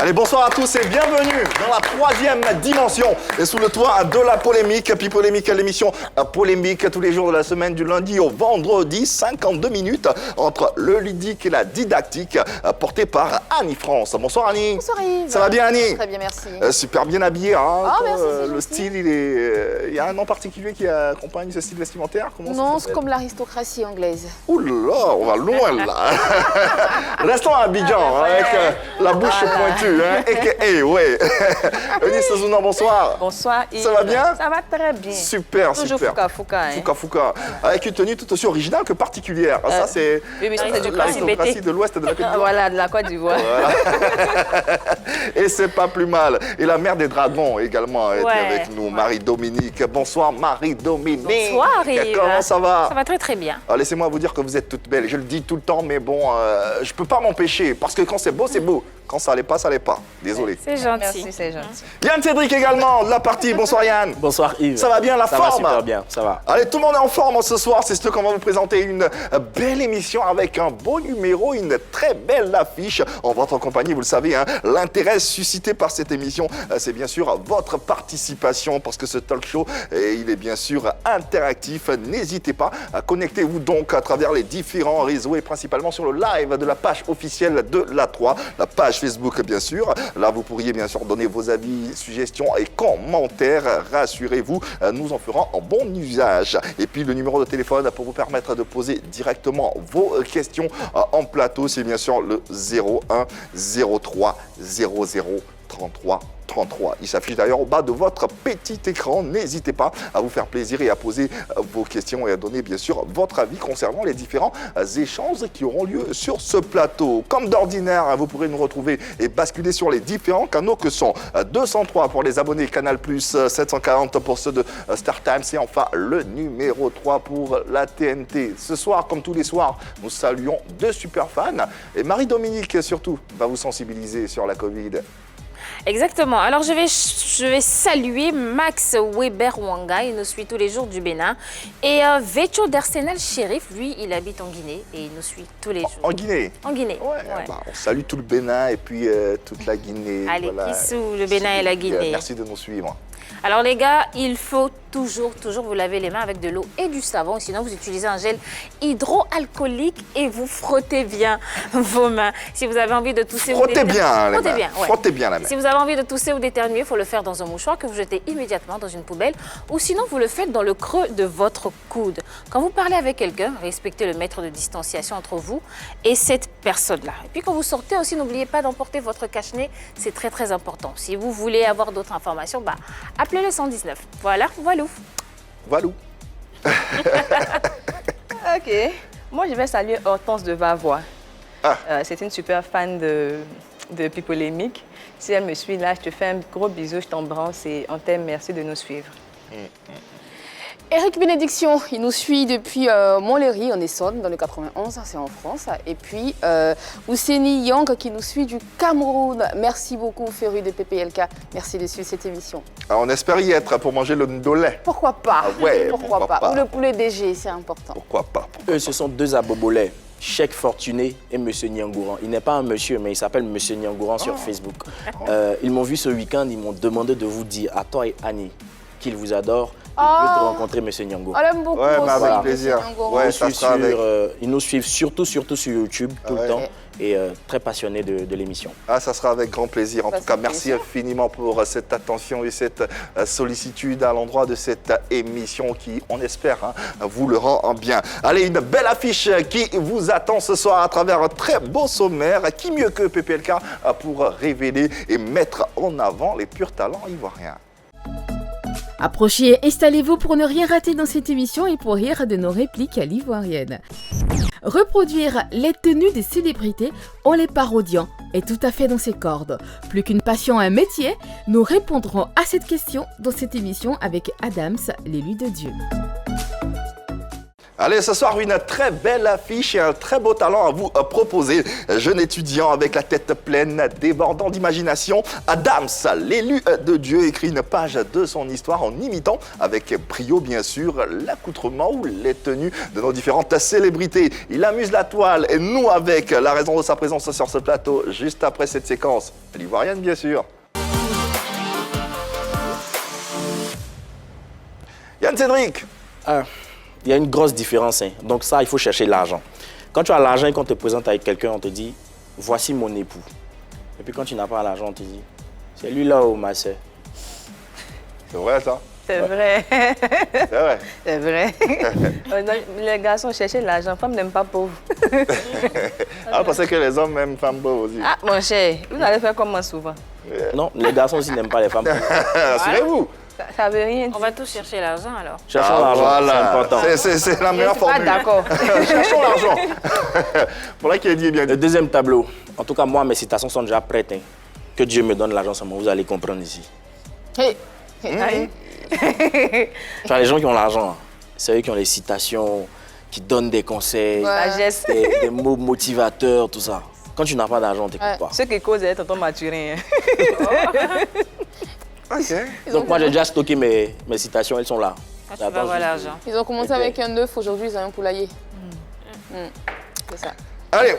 Allez, bonsoir à tous et bienvenue dans la troisième dimension et sous le toit de la polémique. Puis polémique, l'émission polémique tous les jours de la semaine du lundi au vendredi, 52 minutes entre le ludique et la didactique, portée par Annie France. Bonsoir Annie. Bonsoir Yves. Ça va bien Annie? Très bien, merci. Super bien habillé, hein. Merci, le style, il y a un nom particulier qui accompagne ce style vestimentaire? Non, c'est comme l'aristocratie anglaise. Ouh là, on va loin là. Restons à Abidjan avec la bouche pointue. Ouais. Eunice Zouna, bonsoir. Bonsoir. Yves. Ça va bien? Ça va très bien. Super, Toujours super. Fouca. Avec une tenue tout aussi originale que particulière. Ça, c'est l'aristocratie de l'Ouest de la Côte d'Ivoire. Voilà, de la Côte d'Ivoire. Voilà. Et c'est pas plus mal. Et la mère des dragons également est avec nous, Marie-Dominique. Bonsoir Marie-Dominique. Bonsoir Yves. Comment ça va? Ça va très très bien. Laissez-moi vous dire que vous êtes toutes belles. Je le dis tout le temps, mais bon, je peux pas m'empêcher. Parce que quand c'est beau, c'est beau. Quand ça allait pas, ça allait pas. Désolé. C'est gentil. Merci, c'est gentil. Yann Cédric également, de la partie. Bonsoir Yann. Bonsoir Yves. Ça va bien, la forme? Ça va super bien, ça va. Allez, tout le monde est en forme ce soir. C'est ce qu'on va vous présenter une belle émission avec un beau numéro, une très belle affiche. En votre compagnie, vous le savez, hein, l'intérêt suscité par cette émission, c'est bien sûr votre participation parce que ce talk show, il est bien sûr interactif. N'hésitez pas, connectez-vous donc à travers les différents réseaux et principalement sur le live de la page officielle de la 3, la page Facebook bien sûr. Là, vous pourriez bien sûr donner vos avis, suggestions et commentaires. Rassurez-vous, nous en ferons un bon usage. Et puis le numéro de téléphone pour vous permettre de poser directement vos questions en plateau, c'est bien sûr le 01 03 00 33 33. Il s'affiche d'ailleurs au bas de votre petit écran. N'hésitez pas à vous faire plaisir et à poser vos questions et à donner bien sûr votre avis concernant les différents échanges qui auront lieu sur ce plateau. Comme d'ordinaire, vous pourrez nous retrouver et basculer sur les différents canaux que sont 203 pour les abonnés Canal+, 740 pour ceux de StarTimes et enfin le numéro 3 pour la TNT. Ce soir, comme tous les soirs, nous saluons deux super fans et Marie-Dominique surtout va vous sensibiliser sur la Covid. Exactement. Alors, je vais saluer Max Weber Wanga. Il nous suit tous les jours du Bénin. Et Vecho d'Arsenal Shérif, lui, il habite en Guinée et il nous suit tous les jours. En Guinée? En Guinée. Ouais. On salue tout le Bénin et puis toute la Guinée. Allez, Kissou, le Bénin et la Guinée. Merci de nous suivre. Alors les gars, il faut toujours vous laver les mains avec de l'eau et du savon. Sinon, vous utilisez un gel hydroalcoolique et vous frottez bien vos mains. Si vous avez envie de tousser Frottez bien la main. Si vous avez envie de tousser ou d'éternuer, il faut le faire dans un mouchoir que vous jetez immédiatement dans une poubelle. Ou sinon, vous le faites dans le creux de votre coude. Quand vous parlez avec quelqu'un, respectez le mètre de distanciation entre vous et cette personne-là. Et puis quand vous sortez aussi, n'oubliez pas d'emporter votre cache-nez. C'est très très important. Si vous voulez avoir d'autres informations, appelez le 119. Voilà. Ok. Moi, je vais saluer Hortense de Vavois. C'est une super fan de Pipolémique. Si elle me suit là, je te fais un gros bisou, je t'embrasse et on t'aime. Merci de nous suivre. Eric Bénédiction, il nous suit depuis Montlhéry, en Essonne, dans le 91, c'est en France. Et puis Ouseni Yang qui nous suit du Cameroun. Merci beaucoup, Féru de PPLK. Merci de suivre cette émission. Alors, on espère y être pour manger le ndolé. Pourquoi pas? Pourquoi pas. Ou le poulet DG, c'est important. Pourquoi pas. Eux, ce sont deux abobolais. Cheikh Fortuné et M. Nyangouran. Il n'est pas un monsieur, mais il s'appelle M. Nyangouran sur Facebook. Ils m'ont vu ce week-end, ils m'ont demandé de vous dire, à toi et Annie, qu'ils vous adorent. Il veut te rencontrer, M. Nyangouran. On l'aime beaucoup aussi, avec plaisir. Ils nous suivent surtout sur YouTube tout le temps et très passionnés de l'émission. Ça sera avec grand plaisir. En tout cas, merci infiniment pour cette attention et cette sollicitude à l'endroit de cette émission qui, on espère, vous le rend bien. Allez, une belle affiche qui vous attend ce soir à travers un très beau sommaire. Qui mieux que PPLK pour révéler et mettre en avant les purs talents ivoiriens. Approchez et installez-vous pour ne rien rater dans cette émission et pour rire de nos répliques à l'ivoirienne. Reproduire les tenues des célébrités en les parodiant est tout à fait dans ses cordes. Plus qu'une passion, un métier, nous répondrons à cette question dans cette émission avec Adams, l'élu de Dieu. Allez, ce soir, une très belle affiche et un très beau talent à vous proposer. Jeune étudiant avec la tête pleine, débordant d'imagination, Adams, l'élu de Dieu, écrit une page de son histoire en imitant, avec brio bien sûr, l'accoutrement ou les tenues de nos différentes célébrités. Il amuse la toile et nous avec la raison de sa présence sur ce plateau, juste après cette séquence. L'Ivoirienne, bien sûr. Yann Cédric. Il y a une grosse différence. Hein. Donc ça, il faut chercher l'argent. Quand tu as l'argent et qu'on te présente avec quelqu'un, on te dit, voici mon époux. Et puis quand tu n'as pas l'argent, on te dit, c'est lui là, oh, ma soeur. C'est vrai ça? C'est vrai. C'est vrai. C'est vrai. Les garçons cherchaient l'argent. Les femmes n'aiment pas pauvre. Ah, je pensais que les hommes aiment femmes pauvres aussi. Ah, mon cher, vous allez faire comme moi souvent. Non, les garçons aussi n'aiment pas les femmes. Assurez-vous. Ça veut rien dire. On va tous chercher l'argent alors. Cherchons l'argent, voilà. c'est important. C'est la meilleure Je suis pas formule. d'accord. Cherchons l'argent. Voilà qui est dit et bien dit. Le deuxième tableau, en tout cas, moi, mes citations sont déjà prêtes. Hein. Que Dieu me donne l'argent seulement, vous allez comprendre ici. Hey. Tu vois, les gens qui ont l'argent, hein, c'est eux qui ont les citations, qui donnent des conseils, Sagesse. des mots motivateurs, tout ça. Quand tu n'as pas d'argent, on ne t'écoute pas. Ceux qui causent est tonton Mathurin. Ok. Donc moi, j'ai déjà stocké mes citations, elles sont là. Quand tu vas avoir l'argent. Ils ont commencé avec un œuf, aujourd'hui ils ont un poulailler. C'est ça. Allez,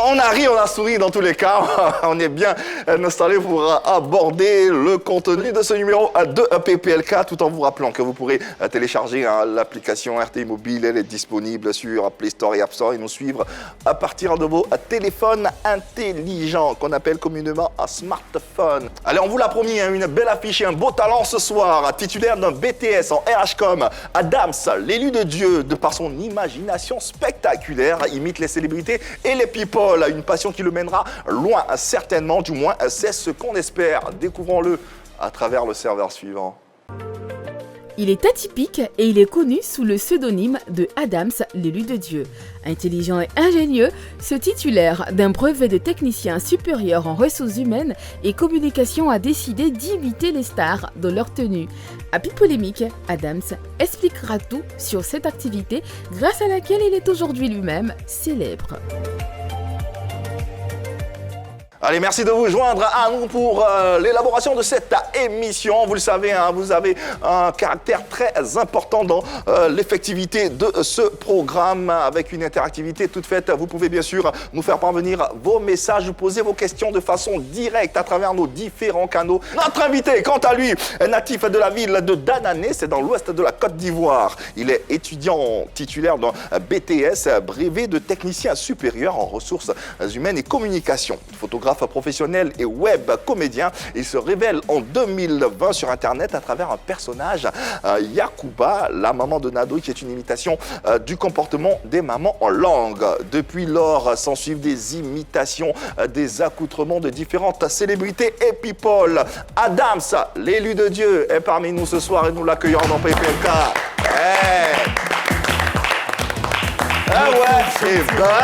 on a ri, on a souri dans tous les cas. On est bien installé pour aborder le contenu de ce numéro de PPLK, tout en vous rappelant que vous pourrez télécharger l'application RTI Mobile. Elle est disponible sur Play Store et App Store et nous suivre à partir de vos téléphones intelligents, qu'on appelle communément un smartphone. Allez, on vous l'a promis, hein, une belle affiche et un beau talent ce soir. Titulaire d'un BTS en RHCOM, Adams, l'élu de Dieu, de par son imagination spectaculaire, imite les célébrités et les people, une passion qui le mènera loin, certainement, du moins c'est ce qu'on espère. Découvrons-le à travers le serveur suivant. Il est atypique et il est connu sous le pseudonyme de Adams, l'élu de Dieu. Intelligent et ingénieux, ce titulaire d'un brevet de technicien supérieur en ressources humaines et communication a décidé d'imiter les stars dans leur tenue. Happy Polémique, Adams expliquera tout sur cette activité grâce à laquelle il est aujourd'hui lui-même célèbre. Allez, merci de vous joindre à nous pour l'élaboration de cette émission. Vous le savez, hein, vous avez un caractère très important dans l'effectivité de ce programme avec une interactivité toute faite. Vous pouvez bien sûr nous faire parvenir vos messages, vous poser vos questions de façon directe à travers nos différents canaux. Notre invité, quant à lui, est natif de la ville de Danané, c'est dans l'ouest de la Côte d'Ivoire. Il est étudiant titulaire d'un BTS, brevet de technicien supérieur en ressources humaines et communication. Photographe professionnel et web comédien. Il se révèle en 2020 sur Internet à travers un personnage, Yakuba, la maman de Nado, qui est une imitation du comportement des mamans en langue. Depuis lors, s'en suivent des imitations, des accoutrements de différentes célébrités et people. Adams, l'élu de Dieu, est parmi nous ce soir et nous l'accueillons dans PPLK. Hey. Ah ouais, c'est vrai.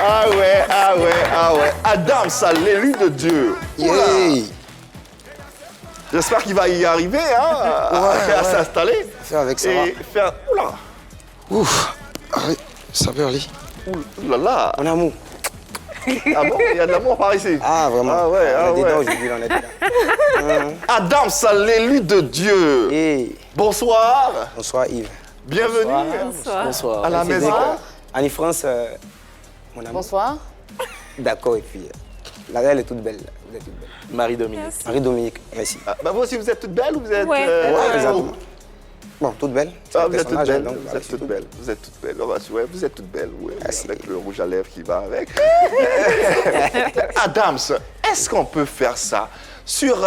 Ah ouais. Adams, l'élu de Dieu. Yeah. J'espère qu'il va y arriver, hein, à s'installer. Faire avec ça. Et faire. Oula. Ouf. Ah oui, ça peut aller. Oulala. En amour. Ah bon, il y a de l'amour par ici. Ah vraiment. Ah ouais, on est dedans aujourd'hui, on est dedans. Adams, l'élu de Dieu. Hey. Bonsoir. Bonsoir Yves. Bienvenue Bonsoir. à la Cédric, maison. Annie France, mon amour. Bonsoir. D'accord, et puis la reine est toute belle. Vous êtes toute belle. Marie-Dominique. Marie-Dominique, merci. Ah, bah vous aussi, vous êtes toute belle ou vous êtes... Ouais. Exactement. Bon, toute belle. C'est Ah, un vous êtes toute personnage, belle, donc, vous voilà, êtes c'est toute tout. belle, vous êtes toute belle. Oh, bah, ouais, vous êtes toute belle, oui, Merci. avec le rouge à lèvres qui va avec. Adams, est-ce qu'on peut faire ça sur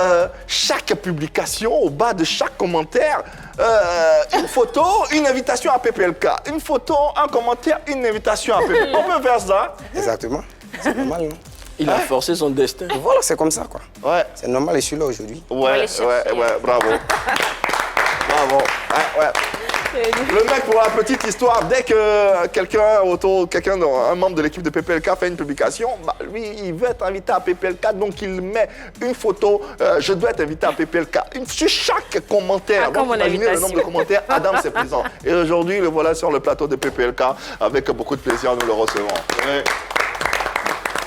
chaque publication, au bas de chaque commentaire, une photo, une invitation à PPLK. Une photo, un commentaire, une invitation à PPLK. On peut faire ça? Exactement. C'est normal, non? Il a forcé son destin. Voilà, c'est comme ça, quoi. Ouais. C'est normal, je suis là aujourd'hui. Ouais, les chercher. bravo. Bravo. Ouais. Le mec, pour la petite histoire, dès que un membre de l'équipe de PPLK fait une publication, bah, lui, il veut être invité à PPLK, donc il met une photo, je dois être invité à PPLK. Sur chaque commentaire, donc imaginez le nombre de commentaires, Adam c'est présent. Et aujourd'hui, le voilà sur le plateau de PPLK, avec beaucoup de plaisir, nous le recevons. Et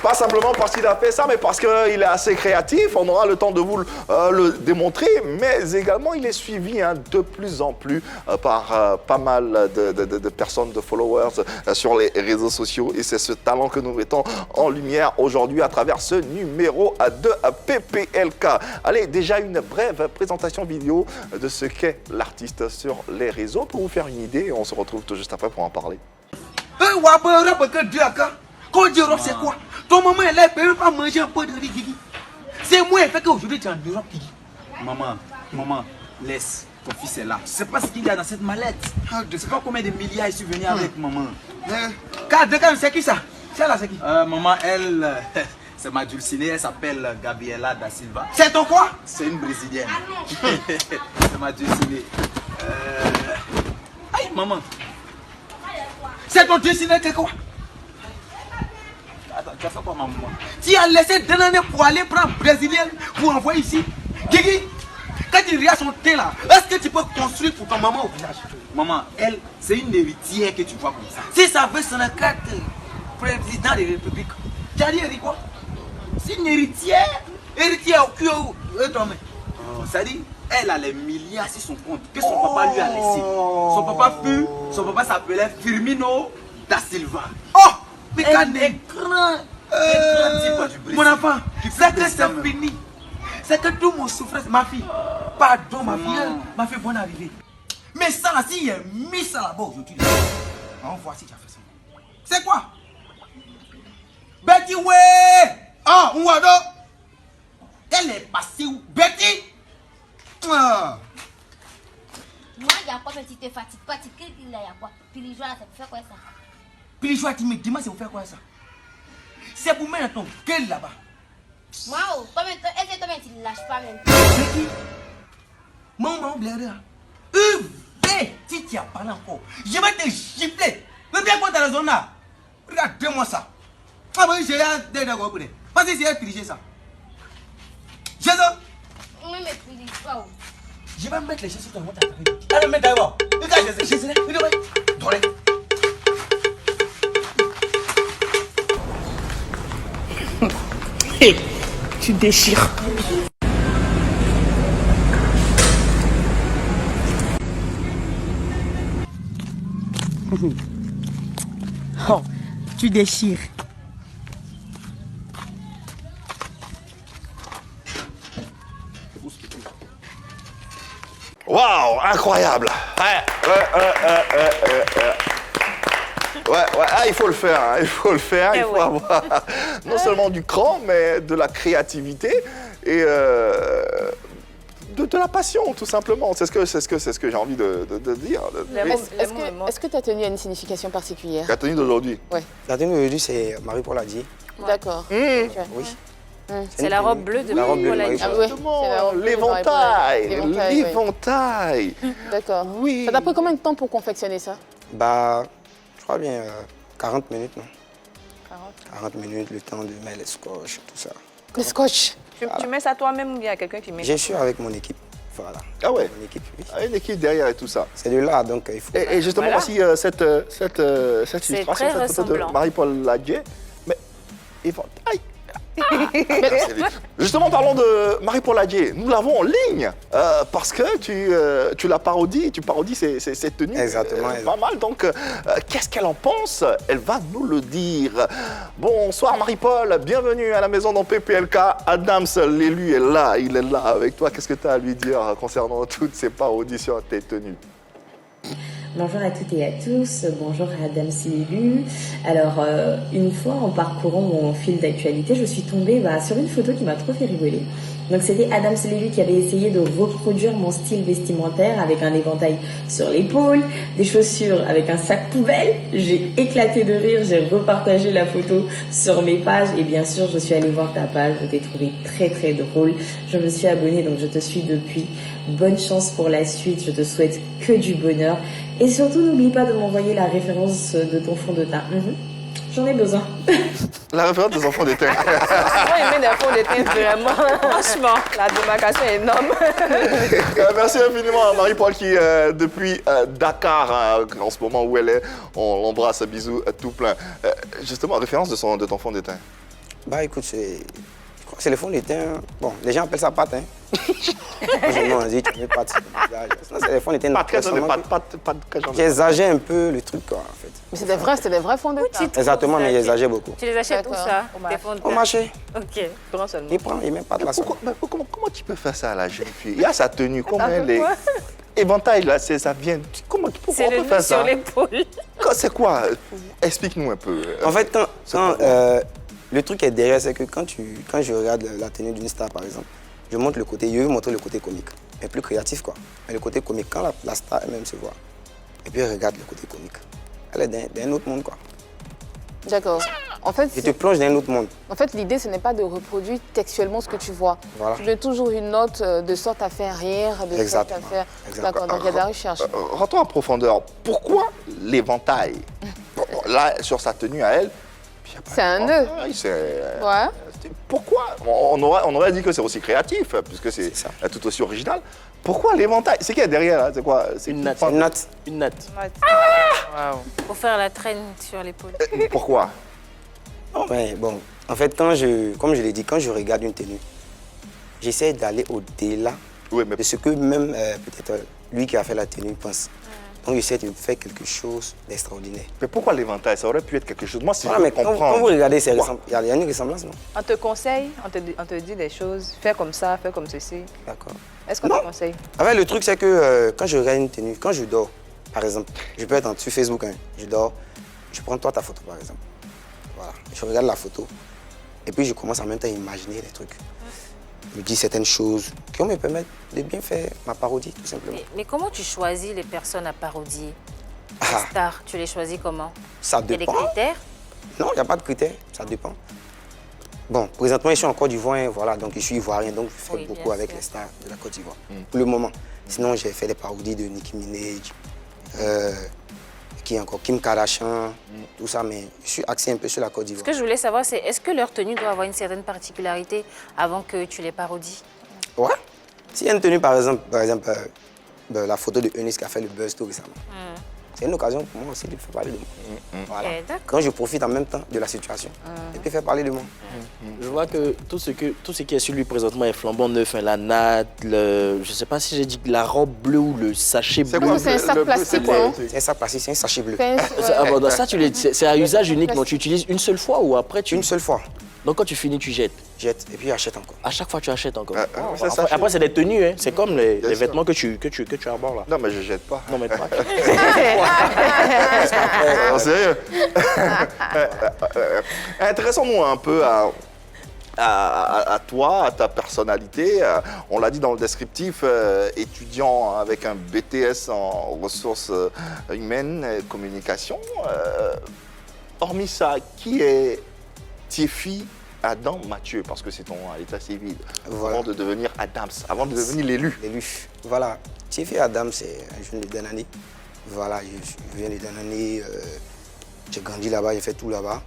pas simplement parce qu'il a fait ça, mais parce qu'il est assez créatif. On aura le temps de vous le démontrer. Mais également, il est suivi de plus en plus par pas mal de personnes, de followers sur les réseaux sociaux. Et c'est ce talent que nous mettons en lumière aujourd'hui à travers ce numéro de PPLK. Allez, déjà une brève présentation vidéo de ce qu'est l'artiste sur les réseaux pour vous faire une idée. Et on se retrouve tout juste après pour en parler. Quand Dieu c'est quoi? Ton maman elle ne peut même pas manger un peu de riz, Guigui. C'est moi qui fait qu'aujourd'hui tu es en Europe, Guigui. Maman, laisse. Ton fils est là. Tu sais pas ce qu'il y a dans cette mallette. Je sais pas combien de milliards je suis venu avec maman. C'est qui ça? C'est là, c'est qui? Maman, elle, c'est ma dulcinée, elle s'appelle Gabriela da Silva. C'est ton quoi? C'est une brésilienne. C'est ma dulcinée. Aïe, maman. C'est ton dulcinée, c'est quoi? Attends, tu as fait quoi, maman? Tu as laissé 2 années pour aller prendre brésilienne pour envoyer ici. Guigui, quand il regarde son thé là, est-ce que tu peux construire pour ta maman au village? Maman, elle, c'est une héritière que tu vois comme ça. Si ça veut son carte président de la République, tu as dit quoi? C'est une héritière. Héritière au cul. Ça dit, elle a les milliards sur son compte que son papa lui a laissé. Son papa s'appelait Firmino da Silva. Oh! Mais quand mon enfant, c'est que c'est fini. C'est que tout mon souffrance, ma fille, pardon ma fille, bonne arrivée. Mais ça là, si il a mis ça là-bas aujourd'hui, on voit si tu as fait ça. C'est quoi? Betty, ouais! Ah, on voit donc. Elle est passée où? Betty? Moi, il y a quoi, mais tu te fatigues pas, tu cliques, il y a quoi? Puis les gens là, ça peut faire quoi ça? Puis les gens, tu me demandes, c'est pour faire quoi ça? C'est pour mettre ton gueule là-bas. Moi, est-ce que toi-même tu ne lâches pas même? C'est qui? Maman, blaire. Si tu as parlé encore, je vais te gifler. Mais bien quoi dans la zone là? Regarde-moi ça. Ah oui, j'ai un d'accord. Parce que c'est tricher ça. Jésus! Oui, mais puis les gens. Je vais mettre les choses sur ton ventre. Allez, mets d'abord. Regarde, Jésus. Doré. Hey, tu déchires. Oh, tu déchires. Waouh, incroyable. Ouais, il faut le faire, il faut avoir non seulement du cran, mais de la créativité et de la passion, tout simplement. C'est ce que j'ai envie de dire. Est-ce que ta tenue a une signification particulière? La tenue d'aujourd'hui? Oui. La tenue d'aujourd'hui, c'est Marie-Paul Adier. D'accord. Oui. C'est la robe bleue de Marie-Paul Adier. Ah oui, l'éventail. D'accord. Oui. Ça t'a pris combien de temps pour confectionner ça? Bah, je crois bien 40 minutes, non? 40 minutes, le temps de mettre les scotch, tout ça. Le scotch? Tu mets ça toi-même ou bien il y a quelqu'un qui met? Je suis avec mon équipe. Voilà. Ah ouais? Mon équipe, oui. Une équipe derrière et tout ça. C'est de là, donc il faut... Et justement Voilà. aussi, cette illustration, très cette photo de ressemblant. Marie-Paul Ladier, mais éventail. Justement, parlons de Marie-Paul Ladier. Nous l'avons en ligne parce que tu la parodies, tu parodies ses tenues. Exactement. Pas mal. Donc, qu'est-ce qu'elle en pense? Elle va nous le dire. Bonsoir Marie-Paul, bienvenue à la maison dans PPLK. Adams, l'élu, est là, il est là avec toi. Qu'est-ce que tu as à lui dire concernant toutes ces parodies sur tes tenues? Bonjour à toutes et à tous, bonjour à Adam Silélu. Alors, une fois en parcourant mon fil d'actualité, je suis tombée sur une photo qui m'a trop fait rigoler. Donc c'était Adams Levy qui avait essayé de reproduire mon style vestimentaire avec un éventail sur l'épaule, des chaussures avec un sac poubelle. J'ai éclaté de rire, j'ai repartagé la photo sur mes pages et bien sûr je suis allée voir ta page, je t'ai trouvé très très drôle. Je me suis abonnée donc je te suis depuis. Bonne chance pour la suite, je te souhaite que du bonheur et surtout n'oublie pas de m'envoyer la référence de ton fond de teint. J'en ai besoin. La référence des enfants d'été. Moi, il met des fonds d'été vraiment. Franchement, la démarcation est énorme. Merci infiniment à Marie-Paul qui, depuis Dakar, en ce moment où elle est, on l'embrasse, bisous tout plein. Justement, référence de ton fond d'éteint. Bah écoute, je crois que c'est le fond d'éteint. Bon, les gens appellent ça pâte, hein. Moi, on dit, tu mets pâte sur le visage. Sinon, c'est le fond d'éteint. J'exagère un peu le truc, quoi, en fait. Mais c'est des vrais fonds de teint. Exactement, mais j'exagère beaucoup. Tu les achètes où ça? Au marché. Ok. Prends seulement. Il met pas de la sauce. Comment tu peux faire ça à la jeune fille? Il y a sa tenue, comment elle est? Éventail, là, ça vient. Pourquoi on peut faire ça? C'est sur l'épaule. C'est quoi? Explique-nous un peu. En fait, le truc qui est derrière, c'est que quand je regarde la tenue d'une star, par exemple, je veux montrer le côté comique, mais plus créatif, quoi. Mais le côté comique, quand la star elle-même se voit, et puis elle regarde le côté comique, elle est d'un autre monde, quoi. D'accord. En fait, je te plonge dans un autre monde. En fait, l'idée, ce n'est pas de reproduire textuellement ce que tu vois. Voilà. Tu donnes toujours une note de sorte à faire rire, de sorte à faire... D'accord, donc il y a de la recherche. Rentrons en profondeur. Pourquoi l'éventail? Là, sur sa tenue à elle, c'est un nœud. Ouais. Pourquoi? On aurait dit que c'est aussi créatif, puisque c'est tout aussi original. Pourquoi l'éventail? C'est qu'il y a derrière, là? C'est quoi? Une natte. Une natte. Wow. Pour faire la traîne sur l'épaule. Pourquoi? Non, mais bon, en fait, comme je l'ai dit, quand je regarde une tenue, j'essaie d'aller au-delà de ce que même peut-être lui qui a fait la tenue pense. Donc, j'essaie de faire quelque chose d'extraordinaire. Mais pourquoi l'éventail? Ça aurait pu être quelque chose. Moi, si je comprends. Quand vous regardez, il y a une ressemblance, non? On te conseille, on te dit des choses, fais comme ça, fais comme ceci. D'accord. Est-ce qu'on te conseille? En fait, le truc, c'est que quand je regarde une tenue, quand je dors, par exemple, je peux être sur Facebook, je dors, je prends toi ta photo, par exemple. Voilà, je regarde la photo, et puis je commence en même temps à imaginer les trucs. Je me dis certaines choses qui vont me permettre de bien faire ma parodie, tout simplement. Mais comment tu choisis les personnes à parodier? Les stars, tu les choisis comment? Ça dépend. Il y a des critères? Non, il n'y a pas de critères, ça dépend. Bon, présentement, je suis en Côte d'Ivoire, voilà, donc je suis ivoirien, donc je fais beaucoup avec les stars de la Côte d'Ivoire, pour le moment. Sinon, j'ai fait des parodies de Nicki Minaj, qui encore, Kim Kardashian, tout ça, mais je suis axé un peu sur la Côte d'Ivoire. Ce que je voulais savoir, c'est est-ce que leur tenue doit avoir une certaine particularité avant que tu les parodies? Ouais. S'il y a une tenue, par exemple la photo de Eunice qui a fait le buzz tout récemment, c'est une occasion pour moi aussi de faire parler de moi. Voilà. Donc je profite en même temps de la situation et puis faire parler de moi. Je vois que tout ce qui est sur lui présentement est flambant neuf, la natte, je ne sais pas si j'ai dit la robe bleue ou le sachet bleu. C'est un sac plastique, non? C'est un sac plastique, c'est un sachet bleu. C'est à usage unique, donc tu utilises une seule fois ou après tu... Une seule fois. Donc quand tu finis, tu jettes? Jette et puis achète encore. À chaque fois, tu achètes encore? Après, c'est des tenues, hein. C'est comme les vêtements que tu arbores là. Non, mais je jette pas. Non, mais pas. En sérieux. Intéressons-nous un peu à toi, à ta personnalité. On l'a dit dans le descriptif, étudiant avec un BTS en ressources humaines et communication. Hormis ça, qui est Thiefi Adam Mathieu, parce que c'est ton état civil, avant de devenir Adams, avant de devenir l'élu. Voilà, Thiefi Adam, c'est un jeune de Danani. Voilà, je viens de Danani, j'ai grandi là-bas, j'ai fait tout là-bas.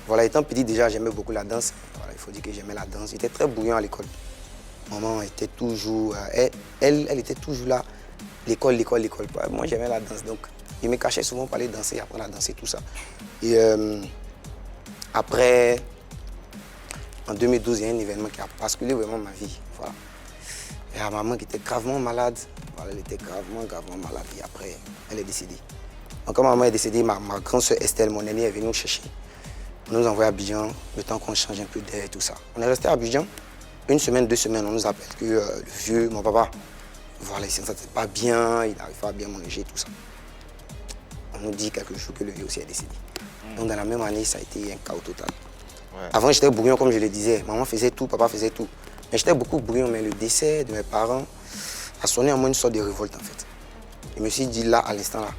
Voilà, étant petit déjà, j'aimais beaucoup la danse. Voilà, il faut dire que j'aimais la danse. J'étais très bouillant à l'école. Maman était toujours, elle était toujours là, l'école. Moi, j'aimais la danse, donc je me cachais souvent pour aller danser, apprendre à danser, tout ça. Et après, en 2012, il y a un événement qui a basculé vraiment ma vie. Voilà. Il y a ma maman qui était gravement malade. Voilà, elle était gravement malade. Et après, elle est décédée. Donc, quand ma maman est décédée, ma grande soeur Estelle, mon aînée, est venue nous chercher. On nous envoie à Abidjan, le temps qu'on change un peu d'air et tout ça. On est resté à Abidjan. 1 semaine, 2 semaines, on nous appelle que le vieux, mon papa, voilà, il ne se sentait pas bien, il n'arrive pas à bien manger, tout ça. On nous dit quelques jours que le vieux aussi est décédé. Donc, dans la même année, ça a été un chaos total. Ouais. Avant, j'étais bouillon, comme je le disais. Maman faisait tout, papa faisait tout. Mais j'étais beaucoup bruyant, mais le décès de mes parents a sonné en moi une sorte de révolte en fait. Je me suis dit là, à l'instant là,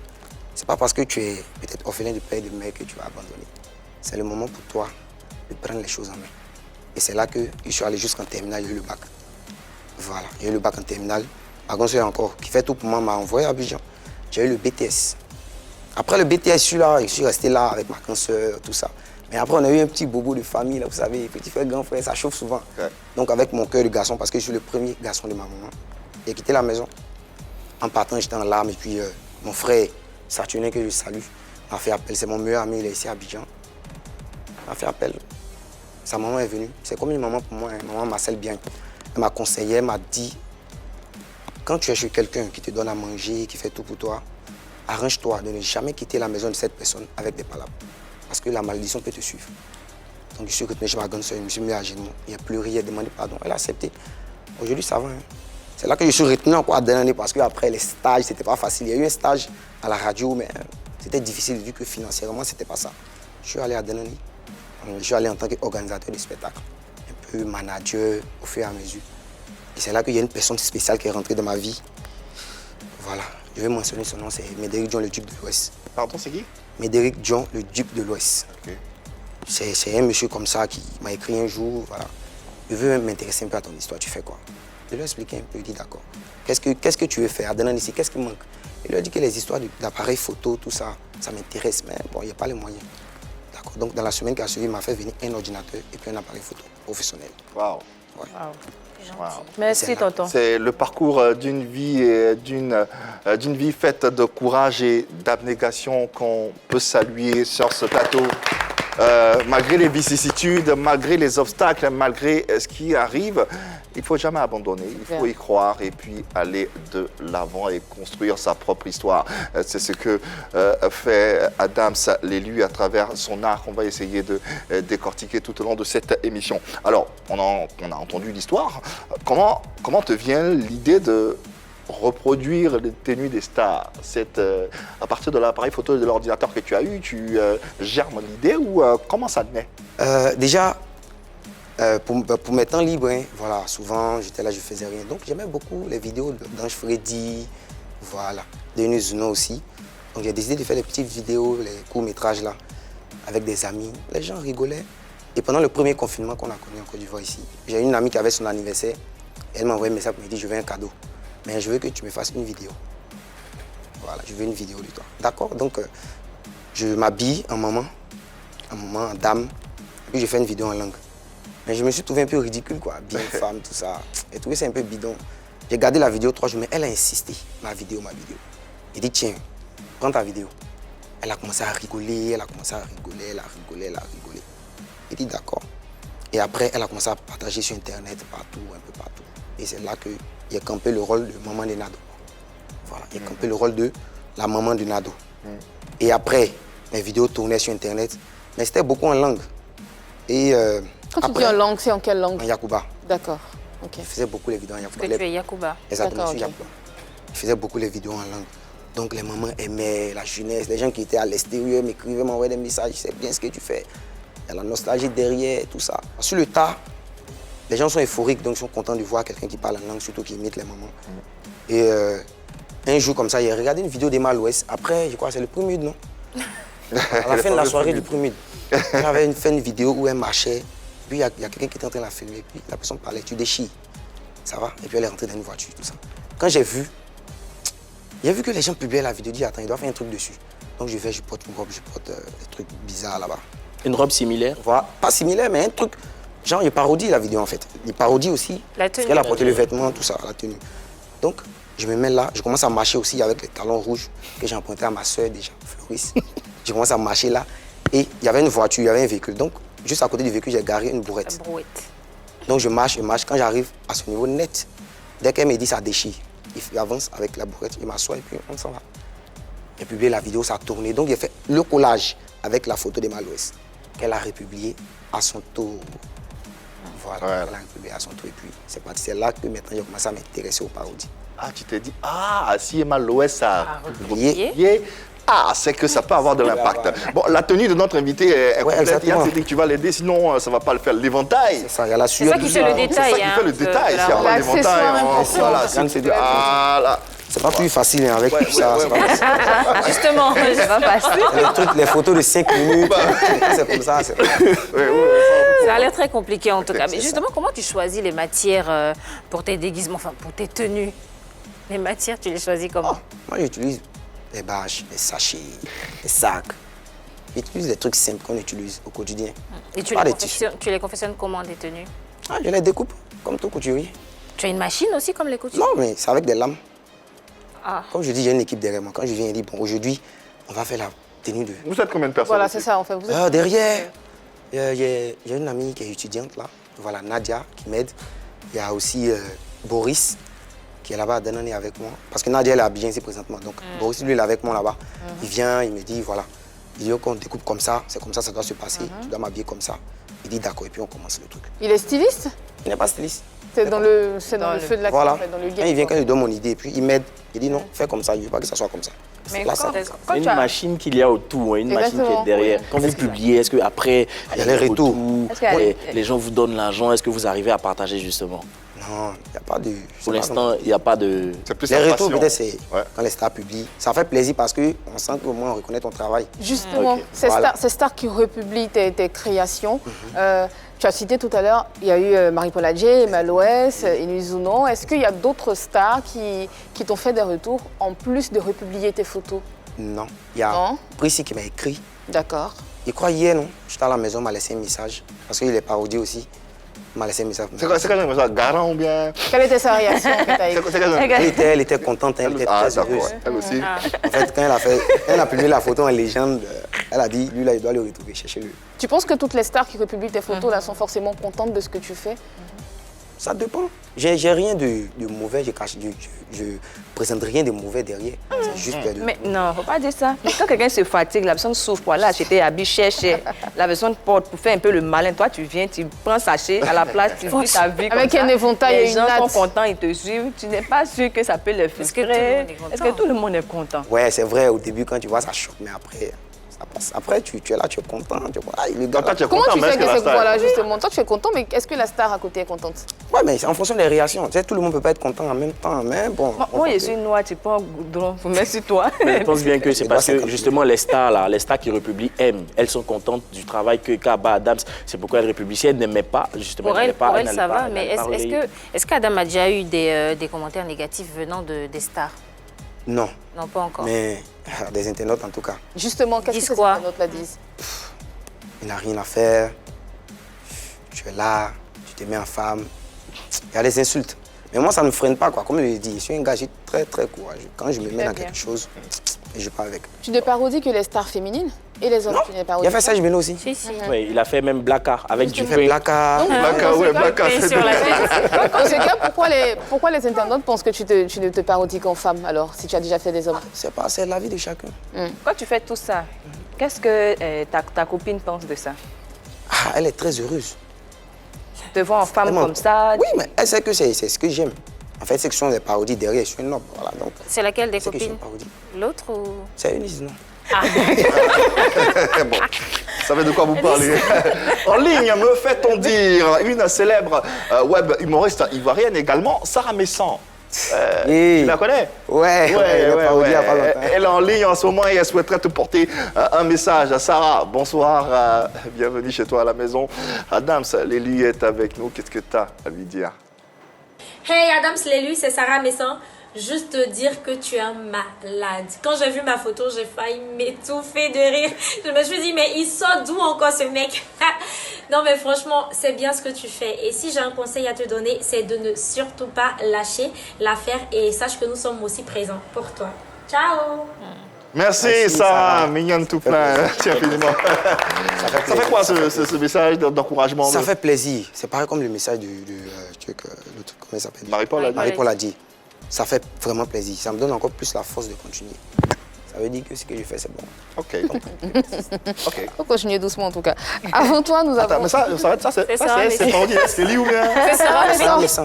c'est pas parce que tu es peut-être orphelin de père et de mère que tu vas abandonner. C'est le moment pour toi de prendre les choses en main. Et c'est là que je suis allé jusqu'en terminale, j'ai eu le bac. Voilà, j'ai eu le bac en terminale. Ma grande soeur encore, qui fait tout pour moi, m'a envoyé à Abidjan. J'ai eu le BTS. Après le BTS, je suis resté là avec ma grande soeur, tout ça. Mais après, on a eu un petit bobo de famille, là, vous savez, petit frère, grand frère, ça chauffe souvent. Ouais. Donc avec mon cœur de garçon, parce que je suis le premier garçon de ma maman, j'ai quitté la maison. En partant, j'étais en larmes. Et puis mon frère, Saturnin, que je salue, m'a fait appel. C'est mon meilleur ami, il est ici à Abidjan. Il m'a fait appel. Sa maman est venue. C'est comme une maman pour moi, une maman Marcel bien. Elle m'a conseillé, elle m'a dit, quand tu es chez quelqu'un qui te donne à manger, qui fait tout pour toi, arrange-toi de ne jamais quitter la maison de cette personne avec des palabres. Parce que la malédiction peut te suivre. Donc je suis retourné chez ma grande soeur, je me suis mis à genoux, il a pleuré, il a demandé pardon, elle a accepté. Aujourd'hui, ça va. Hein. C'est là que je suis retenu encore à dernière année parce qu'après les stages, c'était pas facile. Il y a eu un stage à la radio, mais c'était difficile vu que financièrement, c'était pas ça. Je suis allé à dernière année. Je suis allé en tant qu'organisateur de spectacle, un peu manager au fur et à mesure. Et c'est là qu'il y a une personne spéciale qui est rentrée dans ma vie. Voilà, je vais mentionner son nom, c'est Médéric John, le duc de l'Ouest. Pardon, c'est qui? Médéric John, le duc de l'Ouest. Okay. C'est un monsieur comme ça qui m'a écrit un jour, voilà. Je veux m'intéresser un peu à ton histoire, tu fais quoi? Je lui ai expliqué un peu, il dit d'accord. Qu'est-ce que tu veux faire? Adnan ici, qu'est-ce qui manque? Il lui a dit que les histoires d'appareils photo, tout ça, ça m'intéresse, mais bon, il n'y a pas les moyens. D'accord. Donc dans la semaine qui a suivi, il m'a fait venir un ordinateur et puis un appareil photo professionnel. Waouh. Ouais. Wow. Merci, tonton. C'est le parcours d'une vie faite de courage et d'abnégation qu'on peut saluer sur ce plateau. Malgré les vicissitudes, malgré les obstacles, malgré ce qui arrive, il ne faut jamais abandonner, il faut y croire et puis aller de l'avant et construire sa propre histoire. C'est ce que fait Adams l'élu à travers son art qu'on va essayer de décortiquer tout au long de cette émission. Alors, on a entendu l'histoire. Comment te vient l'idée de reproduire les tenues des stars? C'est à partir de l'appareil photo de l'ordinateur que tu as eu, tu germes l'idée ou comment ça naît? Déjà, pour mes temps libres, hein, voilà, souvent j'étais là, je faisais rien. Donc j'aimais beaucoup les vidéos d'Ange Freddy, voilà, de Nuzuno aussi. Donc j'ai décidé de faire des petites vidéos, les courts-métrages là, avec des amis. Les gens rigolaient. Et pendant le premier confinement qu'on a connu en Côte d'Ivoire ici, j'ai une amie qui avait son anniversaire. Elle m'a envoyé un message pour me dire, je veux un cadeau. Mais je veux que tu me fasses une vidéo. Voilà, je veux une vidéo de toi. D'accord? Donc, je m'habille en maman, en dame, et puis je fais une vidéo en langue. Mais je me suis trouvé un peu ridicule, quoi. Bien femme, tout ça. J'ai trouvé ça un peu bidon. J'ai gardé la vidéo 3 jours, mais elle a insisté. Ma vidéo. J'ai dit, tiens, prends ta vidéo. Elle a commencé à rigoler, elle a rigolé. J'ai dit, d'accord. Et après, elle a commencé à partager sur Internet, partout, un peu partout. Et c'est là que j'ai campé le rôle de maman de Nado. Voilà, j'ai campé le rôle de la maman de Nado. Et après, mes vidéos tournaient sur Internet, mais c'était beaucoup en langue. Et quand tu dis en langue, c'est en quelle langue? En Yakuba. D'accord. Okay. Je faisais beaucoup les vidéos en Yakuba. Parce que tu es Yakuba. Exactement, je suis Yakuba. Je faisais beaucoup les vidéos en langue. Donc les mamans aimaient la jeunesse, les gens qui étaient à l'extérieur m'écrivaient, m'envoyaient des messages, c'est bien ce que tu fais. Il y a la nostalgie derrière, tout ça. Sur le tas, les gens sont euphoriques, donc ils sont contents de voir quelqu'un qui parle en langue, surtout qui imite les mamans. Et un jour comme ça, j'ai regardé une vidéo d'Emma Louest. Après, je crois que c'est le Prumude, non? À la fin de la soirée du Prumude, elle avait fait une vidéo où elle marchait. Puis il y a quelqu'un qui était en train de la filmer. Puis la personne parlait, tu déchires. Ça va? Et puis elle est rentrée dans une voiture, tout ça. Quand j'ai vu que les gens publiaient la vidéo, je dis attends, il doit faire un truc dessus. Donc je porte une robe, je porte des trucs bizarres là-bas. Une robe similaire? Voilà, pas similaire, mais un truc. Genre, il parodie la vidéo en fait. Il parodie aussi. La tenue. Parce qu'elle a porté le vêtement, tout ça, la tenue. Donc, je me mets là, je commence à marcher aussi avec les talons rouges que j'ai emprunté à ma soeur déjà, Floris. Je commence à marcher là. Et il y avait une voiture, il y avait un véhicule. Donc, juste à côté du véhicule, j'ai garé une bourrette. La brouette. Donc, je marche. Quand j'arrive à ce niveau net, dès qu'elle me dit ça déchire, il avance avec la bourrette, il m'assoit et puis on s'en va. J'ai publié la vidéo, ça a tourné. Donc, j'ai fait le collage avec la photo d'Emma Louest qu'elle a republiée à son tour. Voilà, elle a republié à son tour. Et puis, c'est parti. C'est là que maintenant, j'ai commencé à m'intéresser aux parodies. Ah, tu t'es dit, si Emma Louest a republié Ah, c'est que ça peut avoir de l'impact. Bon, la tenue de notre invité est complète. Yann s'est dit que tu vas l'aider, sinon ça ne va pas le faire. L'éventail. C'est ça, il y a la C'est ça qui fait le détail. C'est ça qui fait le détail. S'il y a pas l'éventail, voilà. C'est pas plus facile hein, avec tout ça. C'est pas facile. Justement, c'est pas facile. Les photos de 5 minutes, c'est comme ça. Ça a l'air très compliqué en tout cas. Mais justement, comment tu choisis les matières pour tes déguisements, enfin pour tes tenues? Les matières, tu les choisis comment? Moi, j'utilise les bâches, les sachets, les sacs. J'utilise des trucs simples qu'on utilise au quotidien. Et tu les confectionnes comment, des tenues? Je les découpe, comme tout couturier. Tu as une machine aussi, comme les couturiers? Non, mais c'est avec des lames. Ah. Comme je dis, j'ai une équipe derrière moi. Quand je viens, je dis, bon, aujourd'hui, on va faire la tenue de... Vous êtes combien de personnes? Voilà, c'est ça, en fait. Derrière, j'ai une amie qui est étudiante, là. Voilà, Nadia, qui m'aide. Il y a aussi Boris, qui est là-bas à Denani avec moi. Parce que Nadia, elle est à Abidjan ici présentement. Donc, Boris, lui, il est avec moi là-bas. Il vient, il me dit, voilà. Il dit, qu'on découpe comme ça, c'est comme ça doit se passer. Tu dois m'habiller comme ça. Il dit, d'accord, et puis on commence le truc. Il est styliste? Il n'est pas styliste. C'est dans le feu de l'action, voilà. en fait, dans le game. Quand il vient, quand je lui donne mon idée, puis il m'aide. Il dit, non, fais comme ça, je ne veux pas que ça soit comme ça. Mais c'est une machine qu'il y a autour, une machine qui est derrière. Quand vous publiez, est-ce qu'après, il y a les retours. Les gens vous donnent l'argent, est-ce que vous arrivez à partager justement? Non, il n'y a pas de... Pour l'instant, il n'y a pas de... Les retours, peut-être, c'est quand les stars publient. Ça fait plaisir parce qu'on sent qu'au moins on reconnaît ton travail. Justement, ces stars qui republient tes créations. Tu as cité tout à l'heure, il y a eu Marie-Paul Adjé, Malouès, Inuzuno. Est-ce qu'il y a d'autres stars qui t'ont fait des retours en plus de republier tes photos? Non. Il y a Prissy qui m'a écrit. D'accord. Je crois hier, non? J'étais à la maison, il m'a laissé un message. Parce qu'il est parodié aussi. Il m'a laissé un message. C'est quoi le message? Garant ou bien? Quelle était sa réaction que tu as écrit? Elle était contente, elle était très heureuse. Elle aussi. En fait, quand elle a publié la photo en légende, elle a dit, lui là, il doit le retrouver, cherchez-le. Tu penses que toutes les stars qui republient tes photos là sont forcément contentes de ce que tu fais? Ça dépend. J'ai rien de mauvais, je présente rien de mauvais derrière. C'est juste Mais non, faut pas dire ça. Mais quand quelqu'un se fatigue, la personne souffre pour aller acheter des habits cher, la personne porte pour faire un peu le malin. Toi, tu viens, tu prends sachet à la place, tu vis ta vie comme avec ça. Un éventail et les une gens natte. sont contents, ils te suivent. Tu n'es pas sûr que ça peut les frustrer. Est-ce que tout le monde est content? Ouais, c'est vrai, au début, quand tu vois, ça choque, mais après... ça passe. Après, tu es là, tu es content. Tu vois, comment tu sais que c'est voilà, justement? Toi, tu es content, mais est-ce que la star à côté est contente? Ouais, mais c'est en fonction des réactions. Tu sais, tout le monde ne peut pas être content en même temps. Mais bon. Moi, je suis noire, tu prends un goudron, faut mettre sur toi. Mais je pense bien que c'est parce que justement les stars qui republient aiment. Elles sont contentes du travail que Kaba Adams. C'est pourquoi elles republient. Si elles n'aimaient pas, justement, pour elle, ça va. Mais est-ce qu'Adam a déjà eu des commentaires négatifs venant des stars? Non. Non, pas encore. Mais des internautes en tout cas. Justement, qu'est-ce que les internautes la disent? Il n'a rien à faire. Tu es là, tu te mets en femme. Il y a des insultes. Mais moi, ça ne me freine pas, quoi. Comme je l'ai dit, je suis un gars très, très courageux. Quand je me mets dans quelque chose, je pars avec. Tu ne parodies que les stars féminines et les hommes? Non, tu ne parodies il a fait ça, je aussi. Si, si. Oui, il a fait même Blacka avec du pain. Blacka. Blacka. Dans ce cas, pourquoi les internautes pensent que tu ne te parodies qu'en femme, alors, si tu as déjà fait des hommes? C'est la vie de chacun. Quand tu fais tout ça, qu'est-ce que ta copine pense de ça? Elle est très heureuse. Te voir en femme comme ça? Oui, mais elle sait que c'est ce que j'aime. En fait, c'est que ce sont des parodies derrière, je suis un noble. Voilà, donc. C'est laquelle des copines? L'autre ou... C'est une, non. Ah. Bon, vous savez de quoi vous parlez. En ligne, me fait-on dire, une célèbre web humoriste ivoirienne également, Sarah Messan. Tu la connais? Ouais. Elle est en ligne en ce moment et elle souhaiterait te porter un message. Sarah, bonsoir, bienvenue chez toi à la maison. Adams, Lélu est avec nous, qu'est-ce que tu as à lui dire? Hey Adams Lélu, c'est Sarah Messan. Juste te dire que tu es un malade. Quand j'ai vu ma photo, j'ai failli m'étouffer de rire. Je me suis dit, mais il sort d'où encore ce mec? Non mais franchement, c'est bien ce que tu fais. Et si j'ai un conseil à te donner, c'est de ne surtout pas lâcher l'affaire. Et sache que nous sommes aussi présents pour toi. Ciao. Merci Sarah, mignonne tout plein. Merci infiniment. Ça fait quoi ce message d'encouragement? Ça fait plaisir. C'est pareil comme le message du truc, comment il s'appelle? Marie-Paul a dit. Ça fait vraiment plaisir. Ça me donne encore plus la force de continuer. Ça veut dire que ce que je fais, c'est bon. Ok. On continue doucement en tout cas. Avant toi, nous avons... Attends, mais ça c'est parodié. C'est lui ou bien? C'est ça, mais ça.